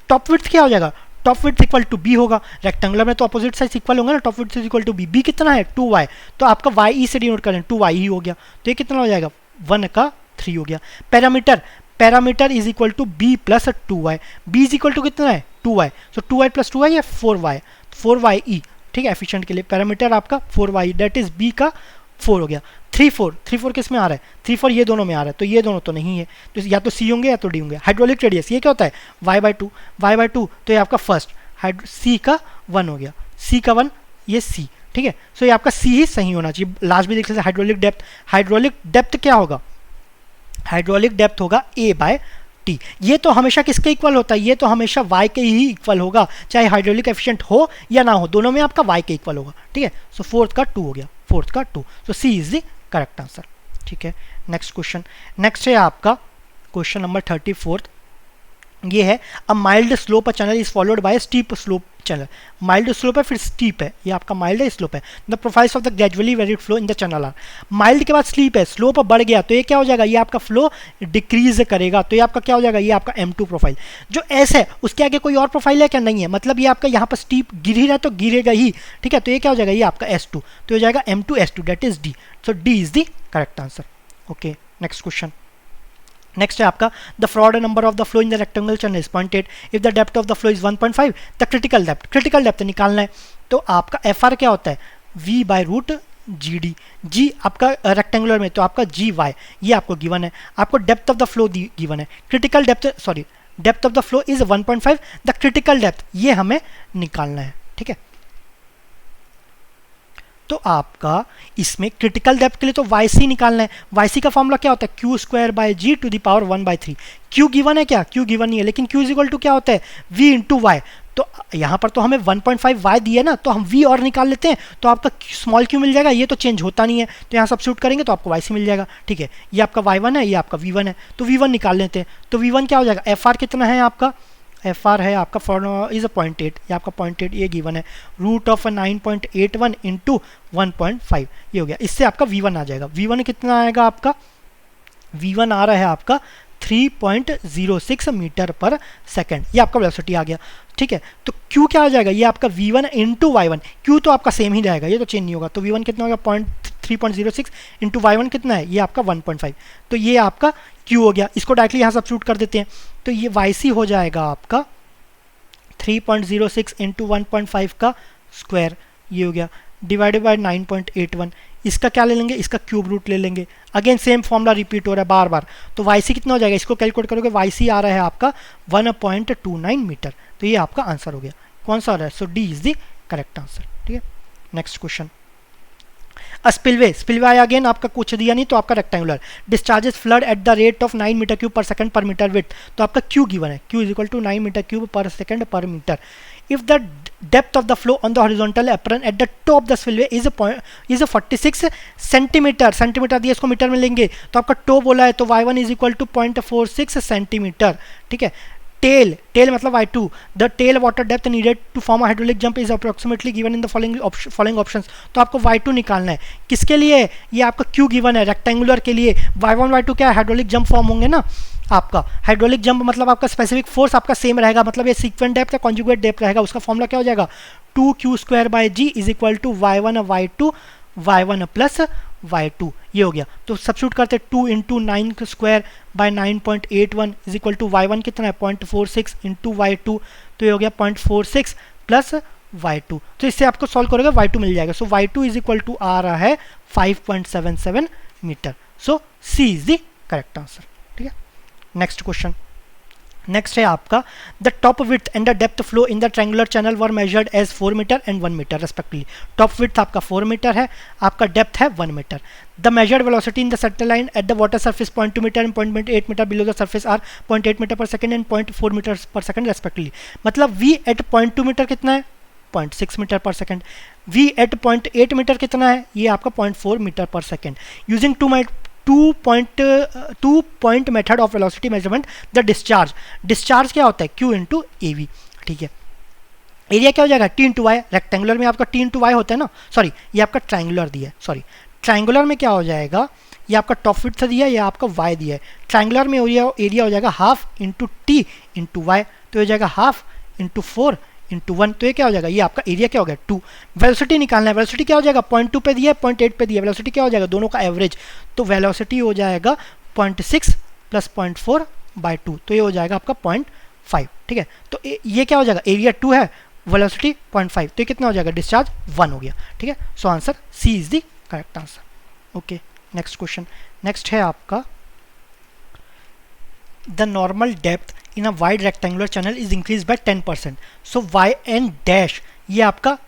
टॉप विड्थ क्या हो जाएगा, top width equal to B होगा। रेक्टेंगुलर में तो अपोजिट साइड इक्वल होगा ना, top width is equal to B. B कितना है 2y, तो आपका y ई से डिनोट करें 2y ही हो गया, तो ये कितना हो जाएगा 1/3 हो गया। Parameter is equal to b plus 2y। b is equal to कितना है 2y, सो 2y प्लस 2y या 4y ई, ठीक है। एफिशिएंट के लिए पैरामीटर आपका 4y दैट इज b का 4 हो गया। 3-4 किस में आ रहा है, 3-4 ये दोनों में आ रहा है, तो ये दोनों तो नहीं है, तो या तो c होंगे या तो d होंगे। हाइड्रोलिक रेडियस ये क्या होता है y/2, तो ये आपका फर्स्ट c का 1 हो गया, c का 1 ये c, ठीक है। सो ये आपका c ही सही होना चाहिए। लास्ट भी देख लेते हैं हाइड्रोलिक डेप्थ क्या होगा, हाइड्रोलिक डेप्थ होगा a/t। ये तो हमेशा किसके इक्वल होता है, ये तो हमेशा y के ही इक्वल होगा, चाहे हाइड्रोलिक एफिशिएंट हो या ना हो, दोनों में आपका y के इक्वल होगा, ठीक है। सो फोर्थ का 2 हो गया, सो C is the correct answer, ठीक है। नेक्स्ट क्वेश्चन, नेक्स्ट है आपका क्वेश्चन नंबर 34। ये है a mild slope channel is followed by steep slope channel. Mild slope है फिर स्टीप है, ये आपका माइल्ड है स्लोप है। The profiles of the gradually varied flow in the channel are. Mild के बाद स्लीप है, स्लोप बढ़ गया तो ये क्या हो जाएगा, ये आपका फ्लो डिक्रीज करेगा, तो ये आपका क्या हो जाएगा, ये आपका M2 प्रोफाइल। जो S है उसके आगे कोई और प्रोफाइल है क्या, नहीं है, मतलब ये आपका यहाँ पर स्टीप गिर ही रहा है तो गिरेगा ही, ठीक है। तो ये क्या हो जाएगा, ये आपका S2, तो हो जाएगा M2 S2 that is D। So D is the correct answer, okay. Next question, next है आपका the fraud number of the flow in the rectangular channel is 0.8 if the depth of the flow is 1.5 the critical depth निकालना है। तो आपका FR क्या होता है V/√GD। G आपका रेक्टेंगुलर में तो आपका GY ये आपको गिवन है। आपको depth of the flow given है, critical depth of the flow is 1.5 the critical depth ये हमें निकालना है, ठीक है। तो आपका इसमें क्रिटिकल डेप्थ के लिए तो YC निकालना है। YC का फॉर्मूला क्या होता है Q²/G to the power 1/3। Q given है क्या, Q गिवन नहीं है, लेकिन Q इज इक्वल टू क्या होता है V इंटू वाई। तो यहाँ पर तो हमें 1.5 y दिया ना, तो हम V और निकाल लेते हैं, तो आपका स्मॉल q मिल जाएगा। ये तो चेंज होता नहीं है, तो यहाँ सब्स्टिट्यूट करेंगे तो आपको YC मिल जाएगा, ठीक है। ये आपका y1 है, ये आपका v1 है, तो v1 निकाल लेते हैं। तो v1 क्या हो जाएगा, FR कितना है आपका, FR है आपका इज 0.8, ये आपका 0.8 ये गिवन है, रूट ऑफ 9.81 इंटू 1.5 ये हो गया। इससे आपका v1 आ जाएगा। v1 कितना आएगा आपका, v1 आ रहा है आपका 3.06 मीटर पर सेकेंड, ये आपका वेलोसिटी आ गया, ठीक है। तो q क्या आ जाएगा, ये आपका v1 इंटू y1, q तो आपका सेम ही रहेगा, ये तो चेंज नहीं होगा। तो v1 कितना होगा 3.06 इंटू y1 कितना है, ये आपका 1.5, तो ये आपका q हो गया। इसको डायरेक्टली यहाँ सब्स्टिट्यूट कर देते हैं, तो ये yc हो जाएगा आपका 3.06 इंटू 1.5 का स्क्वायर, ये हो गया, डिवाइडेड बाय 9.81। इसका क्या ले लेंगे, इसका क्यूब रूट ले लेंगे। अगेन सेम फॉर्मूला रिपीट हो रहा है बार बार। तो yc कितना हो जाएगा, इसको कैलकुलेट करोगे, yc आ रहा है आपका 1.29 मीटर, तो ये आपका आंसर हो गया। कौन सा आ रहा है, so D is the correct answer, ठीक है। नेक्स्ट क्वेश्चन, स्पिलवे आया अगेन, आपका कुछ दिया नहीं, तो आपका rectangular discharges flood at the rate of 9 metre cube per second per metre width. तो आपका क्यू गिवन है, Q is equal to 9 metre cube per second per metre. if the depth of the flow on the horizontal apron at the top of the spillway is a 46 centimetre, centimetre दिया, इसको मीटर में लेंगे तो आपका टो बोला है तो y1 is equal to 0.46 centimetre, ठीक है। टेल मतलब y2, the tail water depth needed to form a hydraulic jump is approximately given in the following options. तो आपको y2 निकालना है, किसके लिए, ये आपका q गिवन है रेक्टेंगुलर के लिए, y1 y2 क्या है, हाइड्रोलिक जंप फॉर्म होंगे ना आपका। हाइड्रोलिक जंप मतलब आपका स्पेसिफिक फोर्स आपका सेम रहेगा, मतलब ये सीक्वेंट डेप्थ या कॉन्जुगेट डेप्थ रहेगा, उसका फॉर्मूला क्या हो जाएगा 2q² g is equal to y1 y2 y1 plus y2, ये हो गया। तो सब्स्टिट्यूट करते 2 into 9 square by 9.81 is equal to y1 कितना है 0.46 इंटू y2, तो ये हो गया 0.46 प्लस y2, तो इससे आपको सॉल्व करोगे y2 मिल जाएगा। So y2 is equal to आ रहा है 5.77 metre. So C is the correct answer, ठीक है। नेक्स्ट क्वेश्चन, नेक्स्ट है आपका the top width and the depth flow in the triangular channel were measured as 4 metre and 1 metre respectively. Top width आपका 4 मीटर है, आपका डेप्थ है 1 metre. The measured velocity in the centre line at the water surface 0.2 metre and 0.8 metre below the surface are 0.8 metre per second and 0.4 metre per second respectively. मतलब v एट 0.2 मीटर कितना है 0.6 metre per second, v eight 0.8 metre कितना है, ये आपका 0.4 metre per second. Using two point method of velocity measurement the discharge क्या होता है q इंटू ए वी, ठीक है। एरिया क्या हो जाएगा t इंटू वाई, रेक्टेंगुलर में आपका t इंटू वाई होता है ना, सॉरी ये आपका ट्रायंगुलर दिया है, सॉरी ट्रायंगुलर में क्या हो जाएगा, ये आपका टॉप विड्थ दिया है, ये आपका y दिया है। ट्रायंगुलर में एरिया हो जाएगा half into T into Y, तो हो जाएगा हाफ इंटू 4 इंटू 1, तो ये क्या हो जाएगा, ये आपका एरिया क्या हो गया 2। वेलोसिटी निकालना है, वेलोसिटी क्या हो जाएगा 0.2 पे दिया है 0.8 पे दिया है, वेलोसिटी क्या हो जाएगा दोनों का एवरेज, तो वेलोसिटी हो जाएगा 0.6 प्लस 0.4 बाई 2, तो ये हो जाएगा आपका 0.5, ठीक है। तो ये क्या हो जाएगा, एरिया 2 है, वेलोसिटी 0.5, तो ये कितना हो जाएगा, डिस्चार्ज 1 हो गया, ठीक है। So answer C is the correct answer. Okay, next question, next है आपका the normal depth in a wide rectangular channel is increased by 10%. So yn dash ये आपका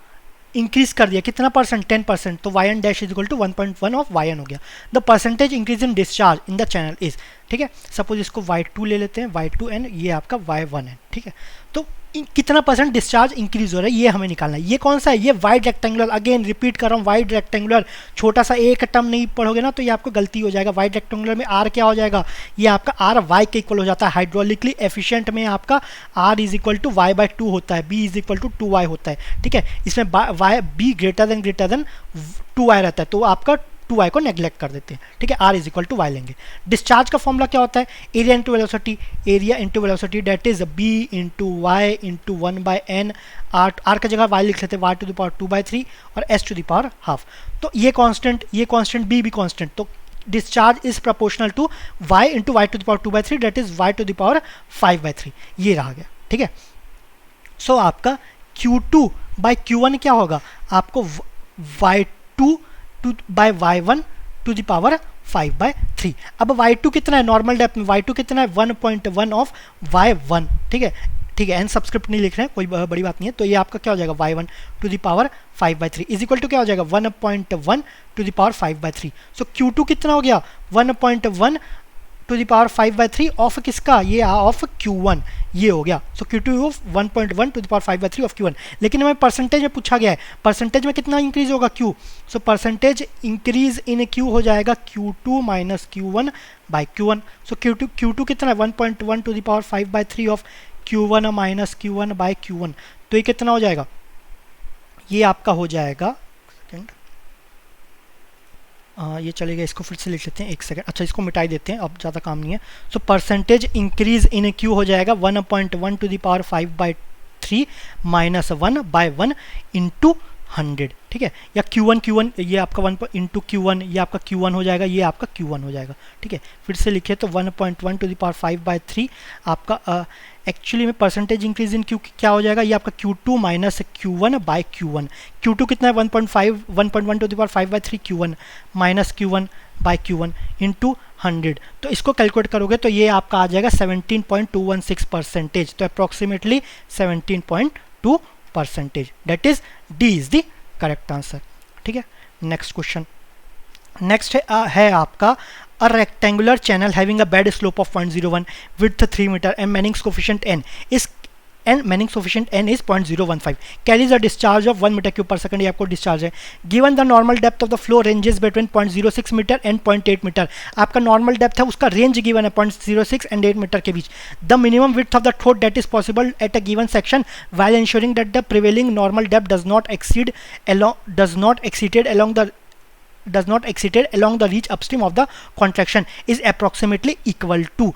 इंक्रीज कर दिया कितना परसेंट 10%, तो yn dash is equal to 1.1 of yn हो गया। The percentage increase in discharge in the channel is, ठीक है। सपोज इसको y2 ले लेते हैं, y2n ये आपका y1n, ठीक है। तो कितना परसेंट डिस्चार्ज इंक्रीज हो रहा है ये हमें निकालना है। ये कौन सा है, ये वाइड रेक्टेंगुलर, अगेन रिपीट कर रहा हूँ वाइड रेक्टेंगुलर, छोटा सा एक टर्म नहीं पढ़ोगे ना तो ये आपको गलती हो जाएगा। वाइड रेक्टेंगुलर में आर क्या हो जाएगा, ये आपका आर वाई के इक्वल हो जाता है। हाइड्रोलिकली एफिशिएंट में आपका R is equal to Y by 2 होता है, B is equal to 2y होता है, ठीक है। इसमें Y be greater than 2y रहता है, तो आपका 2y को नेग्लेक्ट कर देते हैं, ठीक है। r is equal to y लेंगे। डिस्चार्ज का फॉर्मूला क्या होता है, area into velocity, area into velocity that is b into Y into 1/n, r का जगह y लिख लेते हैं y टू द पावर 2/3 और s to the power half. तो ये कांस्टेंट b भी कांस्टेंट, तो discharge is proportional to y into Y to the power 2/3 that is y to the power 5/3, ये रहा गया, ठीक है। सो आपका q2 बाई q1 क्या होगा, आपको y2 bye y1 to the power 5/3। अब y2 कितना है नॉर्मल डेप्थ में, y2 कितना है 1.1 ऑफ y1, ठीक है, ठीक है। एन सबस्क्रिप्ट नहीं लिख रहे हैं, कोई बड़ी बात नहीं है। तो ये आपका क्या हो जाएगा y1 to the power 5/3 is equal to क्या हो जाएगा 1.1 to the power 5/3। So q2 कितना हो गया 1.1 टू द पावर 5/3 ऑफ किसका, ये ऑफ q1, ये हो गया। So q2 of 1.1 to the power 5/3 of q1। लेकिन हमें परसेंटेज में पूछा गया है, परसेंटेज में कितना इंक्रीज होगा q, so percentage increase in q हो जाएगा q2 minus q1 by q1। So q2 कितना है 1.1 to the power 5/3 of q1 minus q1 by q1, तो ये कितना हो जाएगा, ये आपका हो जाएगा, सेकेंड ये चलेगा, इसको फिर से लिख लेते हैं, एक सेकंड, अच्छा इसको मिटाई देते हैं, अब ज़्यादा काम नहीं है। So percentage increase in q हो जाएगा 1.1 to the power 5/3 minus 1/1 into 100, ठीक है। या q1 ये आपका 1 इंटू q1, ये आपका q1 हो जाएगा, ये आपका q1 हो जाएगा, ठीक है। फिर से लिखे तो 1.1 टू द पावर 5/3 आपका एक्चुअली में परसेंटेज इंक्रीज इन q क्या हो जाएगा, ये आपका q2 minus q1 by q1। q2 कितना है 1.1 to the power 5/3 q1 minus q1 by q1 into 100, तो इसको कैलकुलेट करोगे तो ये आपका आ जाएगा 17.216%, तो approximately 17.2%, that is D is the correct answer, ठीक है। नेक्स्ट क्वेश्चन, नेक्स्ट है आपका a rectangular channel having a bed slope of 0.01 width 3 meter and Manning's coefficient n is and Manning coefficient n is 0.015 carries a discharge of 1 metre cube per second, ये आपको डिस्चार्ज है। Given the normal depth of the flow ranges between 0.06 metre and 0.8 metre, आपका नॉर्मल डेप्थ है उसका रेंज गिवन है 0.06 एंड 8 मीटर के बीच। The minimum width of the throat that is possible at a given section while ensuring that the prevailing normal depth does not exceeded along the reach upstream of the contraction is approximately equal to।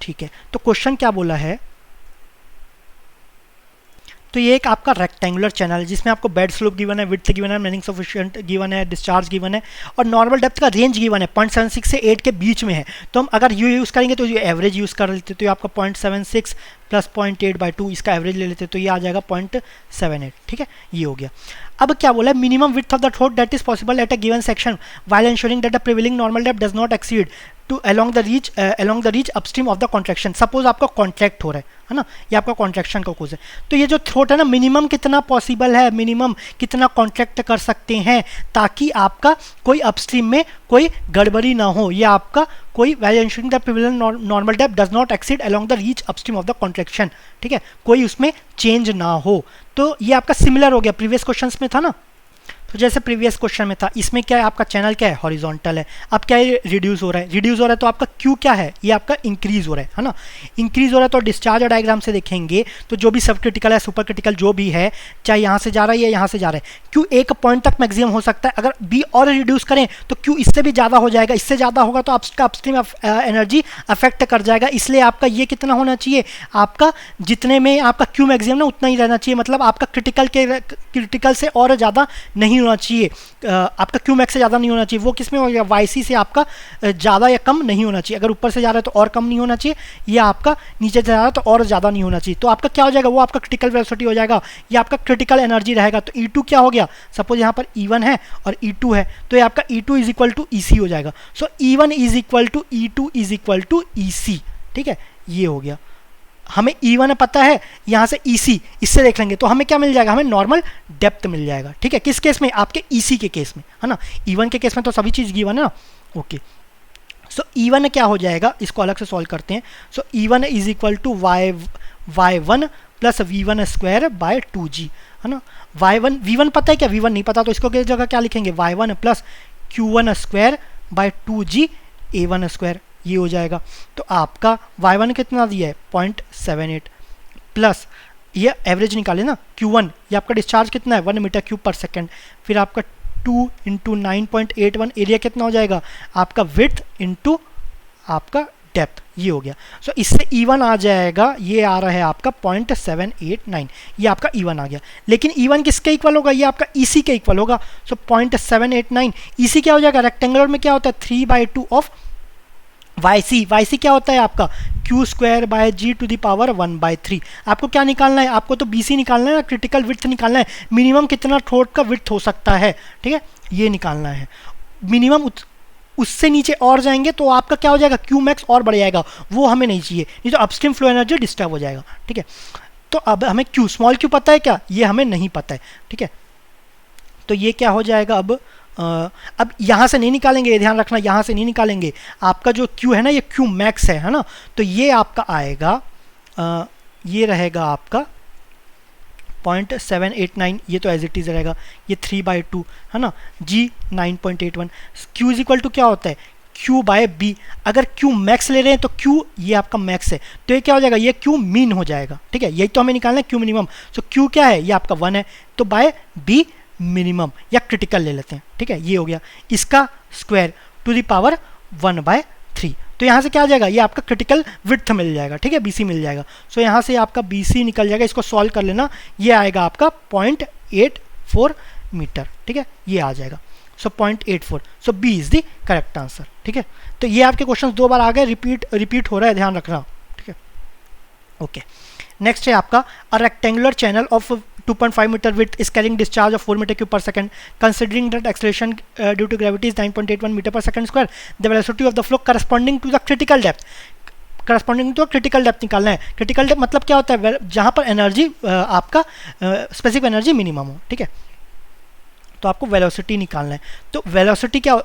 ठीक है, तो क्वेश्चन क्या बोला है, तो ये एक आपका रेक्टेंगुलर चैनल है जिसमें आपको बेड स्लोप गिवन है, विड्थ गिवन है, मैनिंग सफिशिएंट गिवन है, डिस्चार्ज गिवन है और नॉर्मल डेप्थ का रेंज गिवन है 0.76 से 8 के बीच में है। तो हम अगर ये यूज़ करेंगे तो ये एवरेज यूज़ कर लेते, तो ये आपका 0.76 प्लस 0.8/2 इसका एवरेज ले लेते तो ये आ जाएगा 0.78। ठीक है, ये हो गया। अब क्या बोला है, minimum width of the throat that is possible at a given section while ensuring that the prevailing normal depth does not exceed to along the reach upstream of the contraction। Suppose आपका कॉन्ट्रैक्ट हो रहा है ना, ये आपका कॉन्ट्रैक्शन का कोज है, तो ये जो थ्रोट है ना मिनिमम कितना पॉसिबल है, मिनिमम कितना कॉन्ट्रैक्ट कर सकते हैं ताकि आपका कोई अपस्ट्रीम में कोई गड़बड़ी ना हो, या आपका कोई while ensuring that prevailing normal depth does not exceed along the reach upstream of the contraction। ठीक है, कोई उसमें चेंज ना हो। तो ये आपका सिमिलर हो गया प्रीवियस क्वेश्चंस में था ना, तो जैसे प्रीवियस क्वेश्चन में था, इसमें क्या है आपका चैनल क्या है, हॉरिजॉन्टल है। अब क्या है, रिड्यूस हो रहा है, रिड्यूस हो रहा है तो आपका क्यू क्या है, ये आपका इंक्रीज हो रहा है ना, इंक्रीज हो रहा है। तो डिस्चार्ज डायग्राम से देखेंगे तो जो भी सब क्रिटिकल है, सुपर क्रिटिकल जो भी है, चाहे यहाँ से जा रहा है या यहाँ से जा रहा है, क्यू एक पॉइंट तक मैक्सिमम हो सकता है। अगर बी और रिड्यूस करें तो क्यू इससे भी ज़्यादा हो जाएगा, इससे ज़्यादा होगा तो आपका अपस्ट्रीम एनर्जी अफेक्ट कर जाएगा। इसलिए आपका ये कितना होना चाहिए, आपका जितने में आपका क्यू मैक्सिमम ना उतना ही रहना चाहिए, मतलब आपका क्रिटिकल से और ज़्यादा नहीं होना चाहिए, आपका क्यू मैक्स से ज़्यादा नहीं होना चाहिए। वो किस में हो गया, वाई सी से आपका ज़्यादा या कम नहीं होना चाहिए। अगर ऊपर से जा रहा है तो और कम नहीं होना चाहिए, या आपका नीचे से जा रहा है तो और ज़्यादा नहीं होना चाहिए। तो आपका क्या हो जाएगा, वो आपका क्रिटिकल वेलोसिटी हो जाएगा, या आपका क्रिटिकल एनर्जी रहेगा। तो E2 क्या हो गया, सपोज यहाँ पर E1 है और E2 है, तो ये आपका E2 is equal to EC हो जाएगा। सो E1 is equal to E2 is equal to EC। ठीक है, ये हो गया। हमें E1 पता है, यहाँ से EC इससे देख लेंगे तो हमें क्या मिल जाएगा, हमें नॉर्मल डेप्थ मिल जाएगा। ठीक है, किस केस में, आपके EC के केस में है ना, E1 के केस में तो सभी चीज़ गिवन है ना। ओके, सो E1 क्या हो जाएगा, इसको अलग से सॉल्व करते हैं। So E1 is equal to y1 plus V1 square by 2G है ना। V1 पता है क्या, V1 नहीं पता तो इसको किस जगह क्या लिखेंगे, y1 plus Q1 square by 2G A1 square, ये हो जाएगा। तो आपका y1 कितना दिया है 0.78 प्लस ये एवरेज निकाले ना Q1, ये आपका डिस्चार्ज कितना है 1 मीटर क्यूब पर सेकंड, फिर आपका 2 इंटू 9.81 एरिया कितना हो जाएगा आपका विड्थ इंटू आपका डेप्थ, ये हो गया। सो इससे E1 आ जाएगा, ये आ रहा है आपका 0.789, ये आपका E1 आ गया। लेकिन E1 किसके इक्वल होगा, ये आपका EC के इक्वल होगा। सो 0.789 EC क्या हो जाएगा, रेक्टेंगुलर में क्या होता है 3/2 ऑफ YC क्या होता है आपका Q square by G to the power 1/3। आपको क्या निकालना है, आपको तो BC निकालना है ना, क्रिटिकल विड्थ निकालना है, मिनिमम कितना थ्रोट का विड्थ हो सकता है। ठीक है, ये निकालना है। मिनिमम उससे नीचे और जाएंगे तो आपका क्या हो जाएगा, Q मैक्स और बढ़ जाएगा, वो हमें नहीं चाहिए, नहीं तो अपस्ट्रीम फ्लो एनर्जी डिस्टर्ब हो जाएगा। ठीक है, तो अब हमें Q स्मॉल Q पता है क्या, ये हमें नहीं पता है। ठीक है, तो ये क्या हो जाएगा, अब यहाँ से नहीं निकालेंगे, ये ध्यान रखना, यहाँ से नहीं निकालेंगे। आपका जो Q है ना, ये Q मैक्स है ना, तो ये आपका आएगा, ये रहेगा आपका 0.789, ये तो एज इट इज़ रहेगा, ये 3/2 है ना, G 9.81। Q is equal to क्या होता है Q बाय B। अगर Q मैक्स ले रहे हैं तो Q ये आपका मैक्स है, तो ये क्या हो जाएगा, ये Q मीन हो जाएगा। ठीक है, यही तो हमें निकालना है Q मिनिमम। सो Q क्या है, ये आपका 1 है, तो बाय B मिनिमम या क्रिटिकल ले लेते हैं। ठीक है, ये हो गया, इसका स्क्वायर टू द पावर 1/3। तो यहाँ से क्या आ जाएगा, ये आपका क्रिटिकल विड्थ मिल जाएगा। ठीक है, BC मिल जाएगा। सो यहाँ से आपका BC निकल जाएगा, इसको सॉल्व कर लेना, ये आएगा आपका 0.84 मीटर। ठीक है, ये आ जाएगा। सो 0.84, सो B is the correct answer. ठीक है, तो ये आपके क्वेश्चन 2 बार आ गए, रिपीट हो रहा है, ध्यान रखना। ठीक है, ओके। नेक्स्ट है आपका अ rectangular channel of 2.5 meter width is carrying discharge of 4 meter cube per second. Considering that acceleration due to gravity is 9.81 meter per second square, the velocity of the flow corresponding to the critical depth, corresponding to critical depth निकालना है। क्रिटिकल डेप्थ मतलब क्या होता है, जहाँ पर एनर्जी आपका स्पेसिफिक एनर्जी मिनिमम हो। ठीक है, तो आपको वेलोसिटी निकालना है। तो वेलोसिटी क्या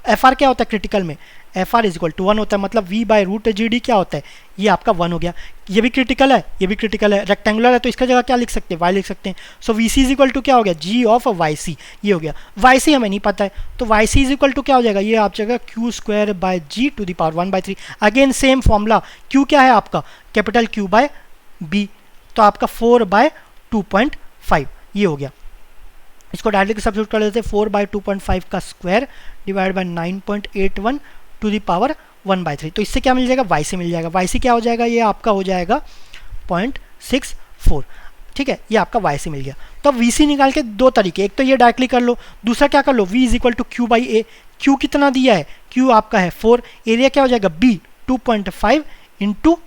एफ आर क्या होता है क्रिटिकल में, F R is equal to 1 होता है, मतलब V by root G D क्या होता है, ये आपका 1 हो गया। ये भी क्रिटिकल है, ये भी क्रिटिकल है, रेक्टेंगुलर है तो इसका जगह क्या लिख सकते हैं, वाई लिख सकते हैं। So V C is equal to क्या हो गया, जी ऑफ वाई सी, ये हो गया। वाई सी हमें नहीं पता है तो Y C is equal to क्या हो जाएगा, ये आप जगह Q square by G to the power 1/3। Again same formula, Q क्या है आपका कैपिटल क्यू बाय बी, तो आपका 4/2.5 ये हो गया। इसको डायरेक्टली सब्स्टिट्यूट कर देते हैं, 4/2.5 का square divide by 9.81 to the power 1/3। तो इससे क्या मिल जाएगा, वाई सी मिल जाएगा। वाई सी क्या हो जाएगा, ये आपका हो जाएगा 0.64, ठीक है, ये आपका वाई सी मिल गया। तो अब वी सी निकाल के दो तरीके, एक तो ये डायरेक्टली कर लो, दूसरा क्या कर लो, V is equal to Q by A. Q कितना दिया है, क्यू आपका है 4, एरिया क्या हो जाएगा बी 2.5 इंटू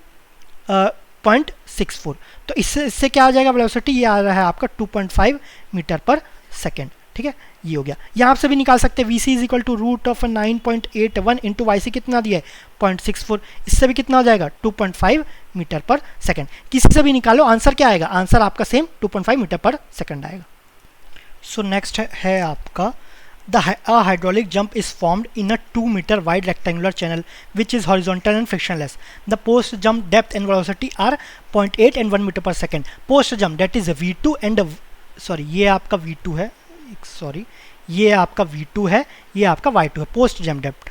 0.64। तो इससे क्या आ जाएगा वेलोसिटी, ये आ रहा है आपका 2.5 मीटर पर सेकेंड, ठीक है, ये हो गया। यहाँ से भी निकाल सकते हैं, V C is equal to root of 9.81 into Y C कितना दिया है 0.64, इससे भी कितना हो जाएगा 2.5 मीटर पर सेकेंड। किसी से भी निकालो, आंसर क्या आएगा, आंसर आपका सेम 2.5 मीटर पर सेकेंड आएगा। सो नेक्स्ट है आपका a hydraulic jump is formed in a 2 meter wide rectangular channel which is horizontal and frictionless. The post jump depth and velocity are 0.8 and 1 meter per second. Post jump that is v2 and ये आपका v2 है, ये आपका v2 है, ये आपका y2 है। Post jump depth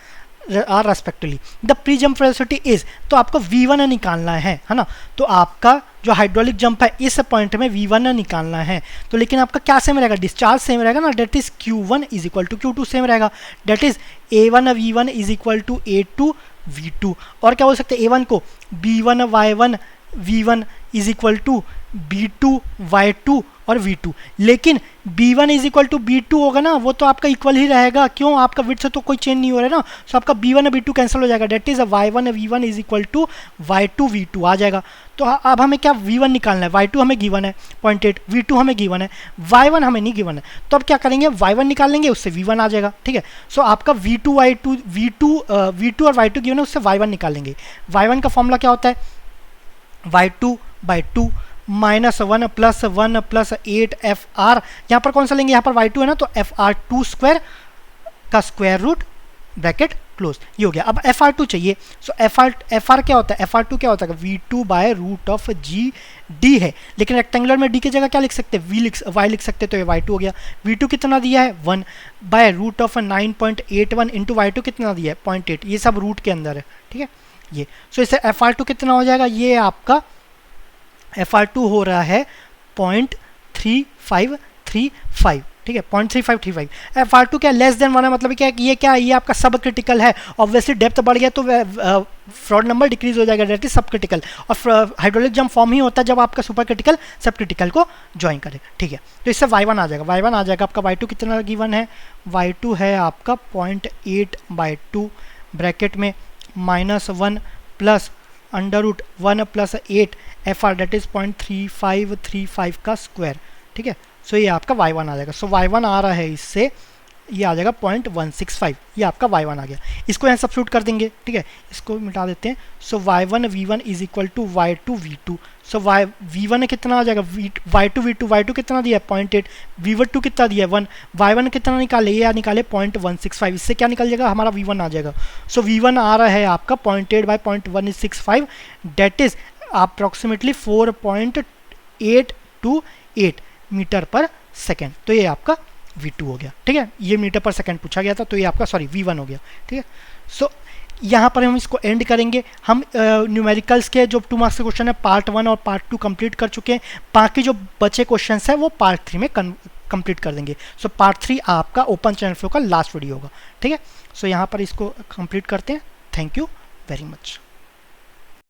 are respectively. The pre jump velocity is, तो आपको v1 निकालना है ना, तो आपका जो हाइड्रोलिक जंप है इस पॉइंट में v1 निकालना है, तो लेकिन आपका क्या सेम रहेगा, डिस्चार्ज सेम रहेगा ना, that is q1 is equal to q2 same रहेगा, that is a1 v1 is equal to a2 v2। और क्या बोल सकते हैं, a1 को b1 y1 v1 is equal to b2 y2 और v2, लेकिन b1 is equal to b2 होगा ना, वो तो आपका इक्वल ही रहेगा, क्यों, आपका विड्थ से तो कोई चेंज नहीं हो रहा है ना, सो आपका b1 और b2 कैंसिल हो जाएगा, that is y1 v1 is equal to y2 v2 आ जाएगा। तो अब हमें क्या v1 निकालना है, y2 हमें गिवन है 0.8, v2 हमें गिवन है, y1 हमें नहीं गिवन है, तो अब क्या करेंगे, y1 निकाल लेंगे, उससे v1 आ जाएगा, ठीक है। सो आपका v2 और y2 गिवन है, उससे y1 निकाल लेंगे। y1 का फॉर्मूला क्या होता है, y2/2 minus 1 plus 1 plus 8 F are, यहाँ पर कौन सा लेंगे, यहाँ पर y2 है ना, तो एफ आर 2 स्क्वायर का स्क्वायर रूट ब्रैकेट क्लोज, ये हो गया। अब एफ आर 2 चाहिए, सो एफ आर क्या होता है, एफ आर 2 क्या होता है, v2 by root of G D है, लेकिन रेक्टेंगुलर में डी की जगह क्या लिख सकते हैं, वाई लिख सकते हैं, तो ये y2 हो गया। v2 कितना दिया है 1 by root of 9.81 into y2 कितना दिया है 0.8, ये सब रूट के अंदर है, ठीक है ये। सो इससे एफ आर 2 कितना हो जाएगा, ये आपका FR2 हो रहा है 0.3535, ठीक है 0.3535। FR2 क्या लेस देन 1 है, मतलब क्या ये आपका सब क्रिटिकल है, ऑब्वियसली डेप्थ बढ़ गया तो फ्रॉड नंबर डिक्रीज हो जाएगा, डेट इज सब क्रिटिकल। और हाइड्रोलिक जंप फॉर्म ही होता है जब आपका सुपर क्रिटिकल सब क्रिटिकल को ज्वाइन करे, ठीक है। तो इससे y1 आ जाएगा, y1 आ जाएगा आपका, y2 कितना गिवन है, y2 है आपका 0.8/2 ब्रैकेट में minus 1 plus under root 1 plus 8 F R, that is 0.3535 का स्क्वायर, ठीक है। सो ये आपका y1 आ जाएगा, सो y1 आ रहा है इससे, ये आ जाएगा 0.165, ये आपका y1 आ गया। इसको यहाँ सब्स्टिट्यूट कर देंगे, ठीक है, इसको मिटा देते हैं। So y1 v1 is equal to y2 v2, so v1 कितना आ जाएगा, y2 v2, y2 कितना दिया है 0.8, v2 कितना दिया है 1, y1 कितना निकाले, ये निकाले 0.165, इससे क्या निकल जाएगा, हमारा v1 आ जाएगा। सो v1 आ रहा है आपका 0.8/0.165, डेट इज अप्रॉक्सीमेटली 4.828 मीटर पर सेकेंड, तो ये आपका v2 हो गया, ठीक है। ये मीटर पर सेकंड पूछा गया था, तो ये आपका v1 हो गया, ठीक है। सो यहाँ पर हम इसको एंड करेंगे। हम न्यूमेरिकल्स के जो 2 मार्क्स के क्वेश्चन है पार्ट 1 और पार्ट 2 कंप्लीट कर चुके हैं, बाकी जो बचे क्वेश्चन है वो पार्ट 3 में कंप्लीट कर देंगे। सो पार्ट 3 आपका ओपन चैनल फ्लो का लास्ट वीडियो होगा, ठीक है। सो यहाँ पर इसको कंप्लीट करते हैं। Thank you very much.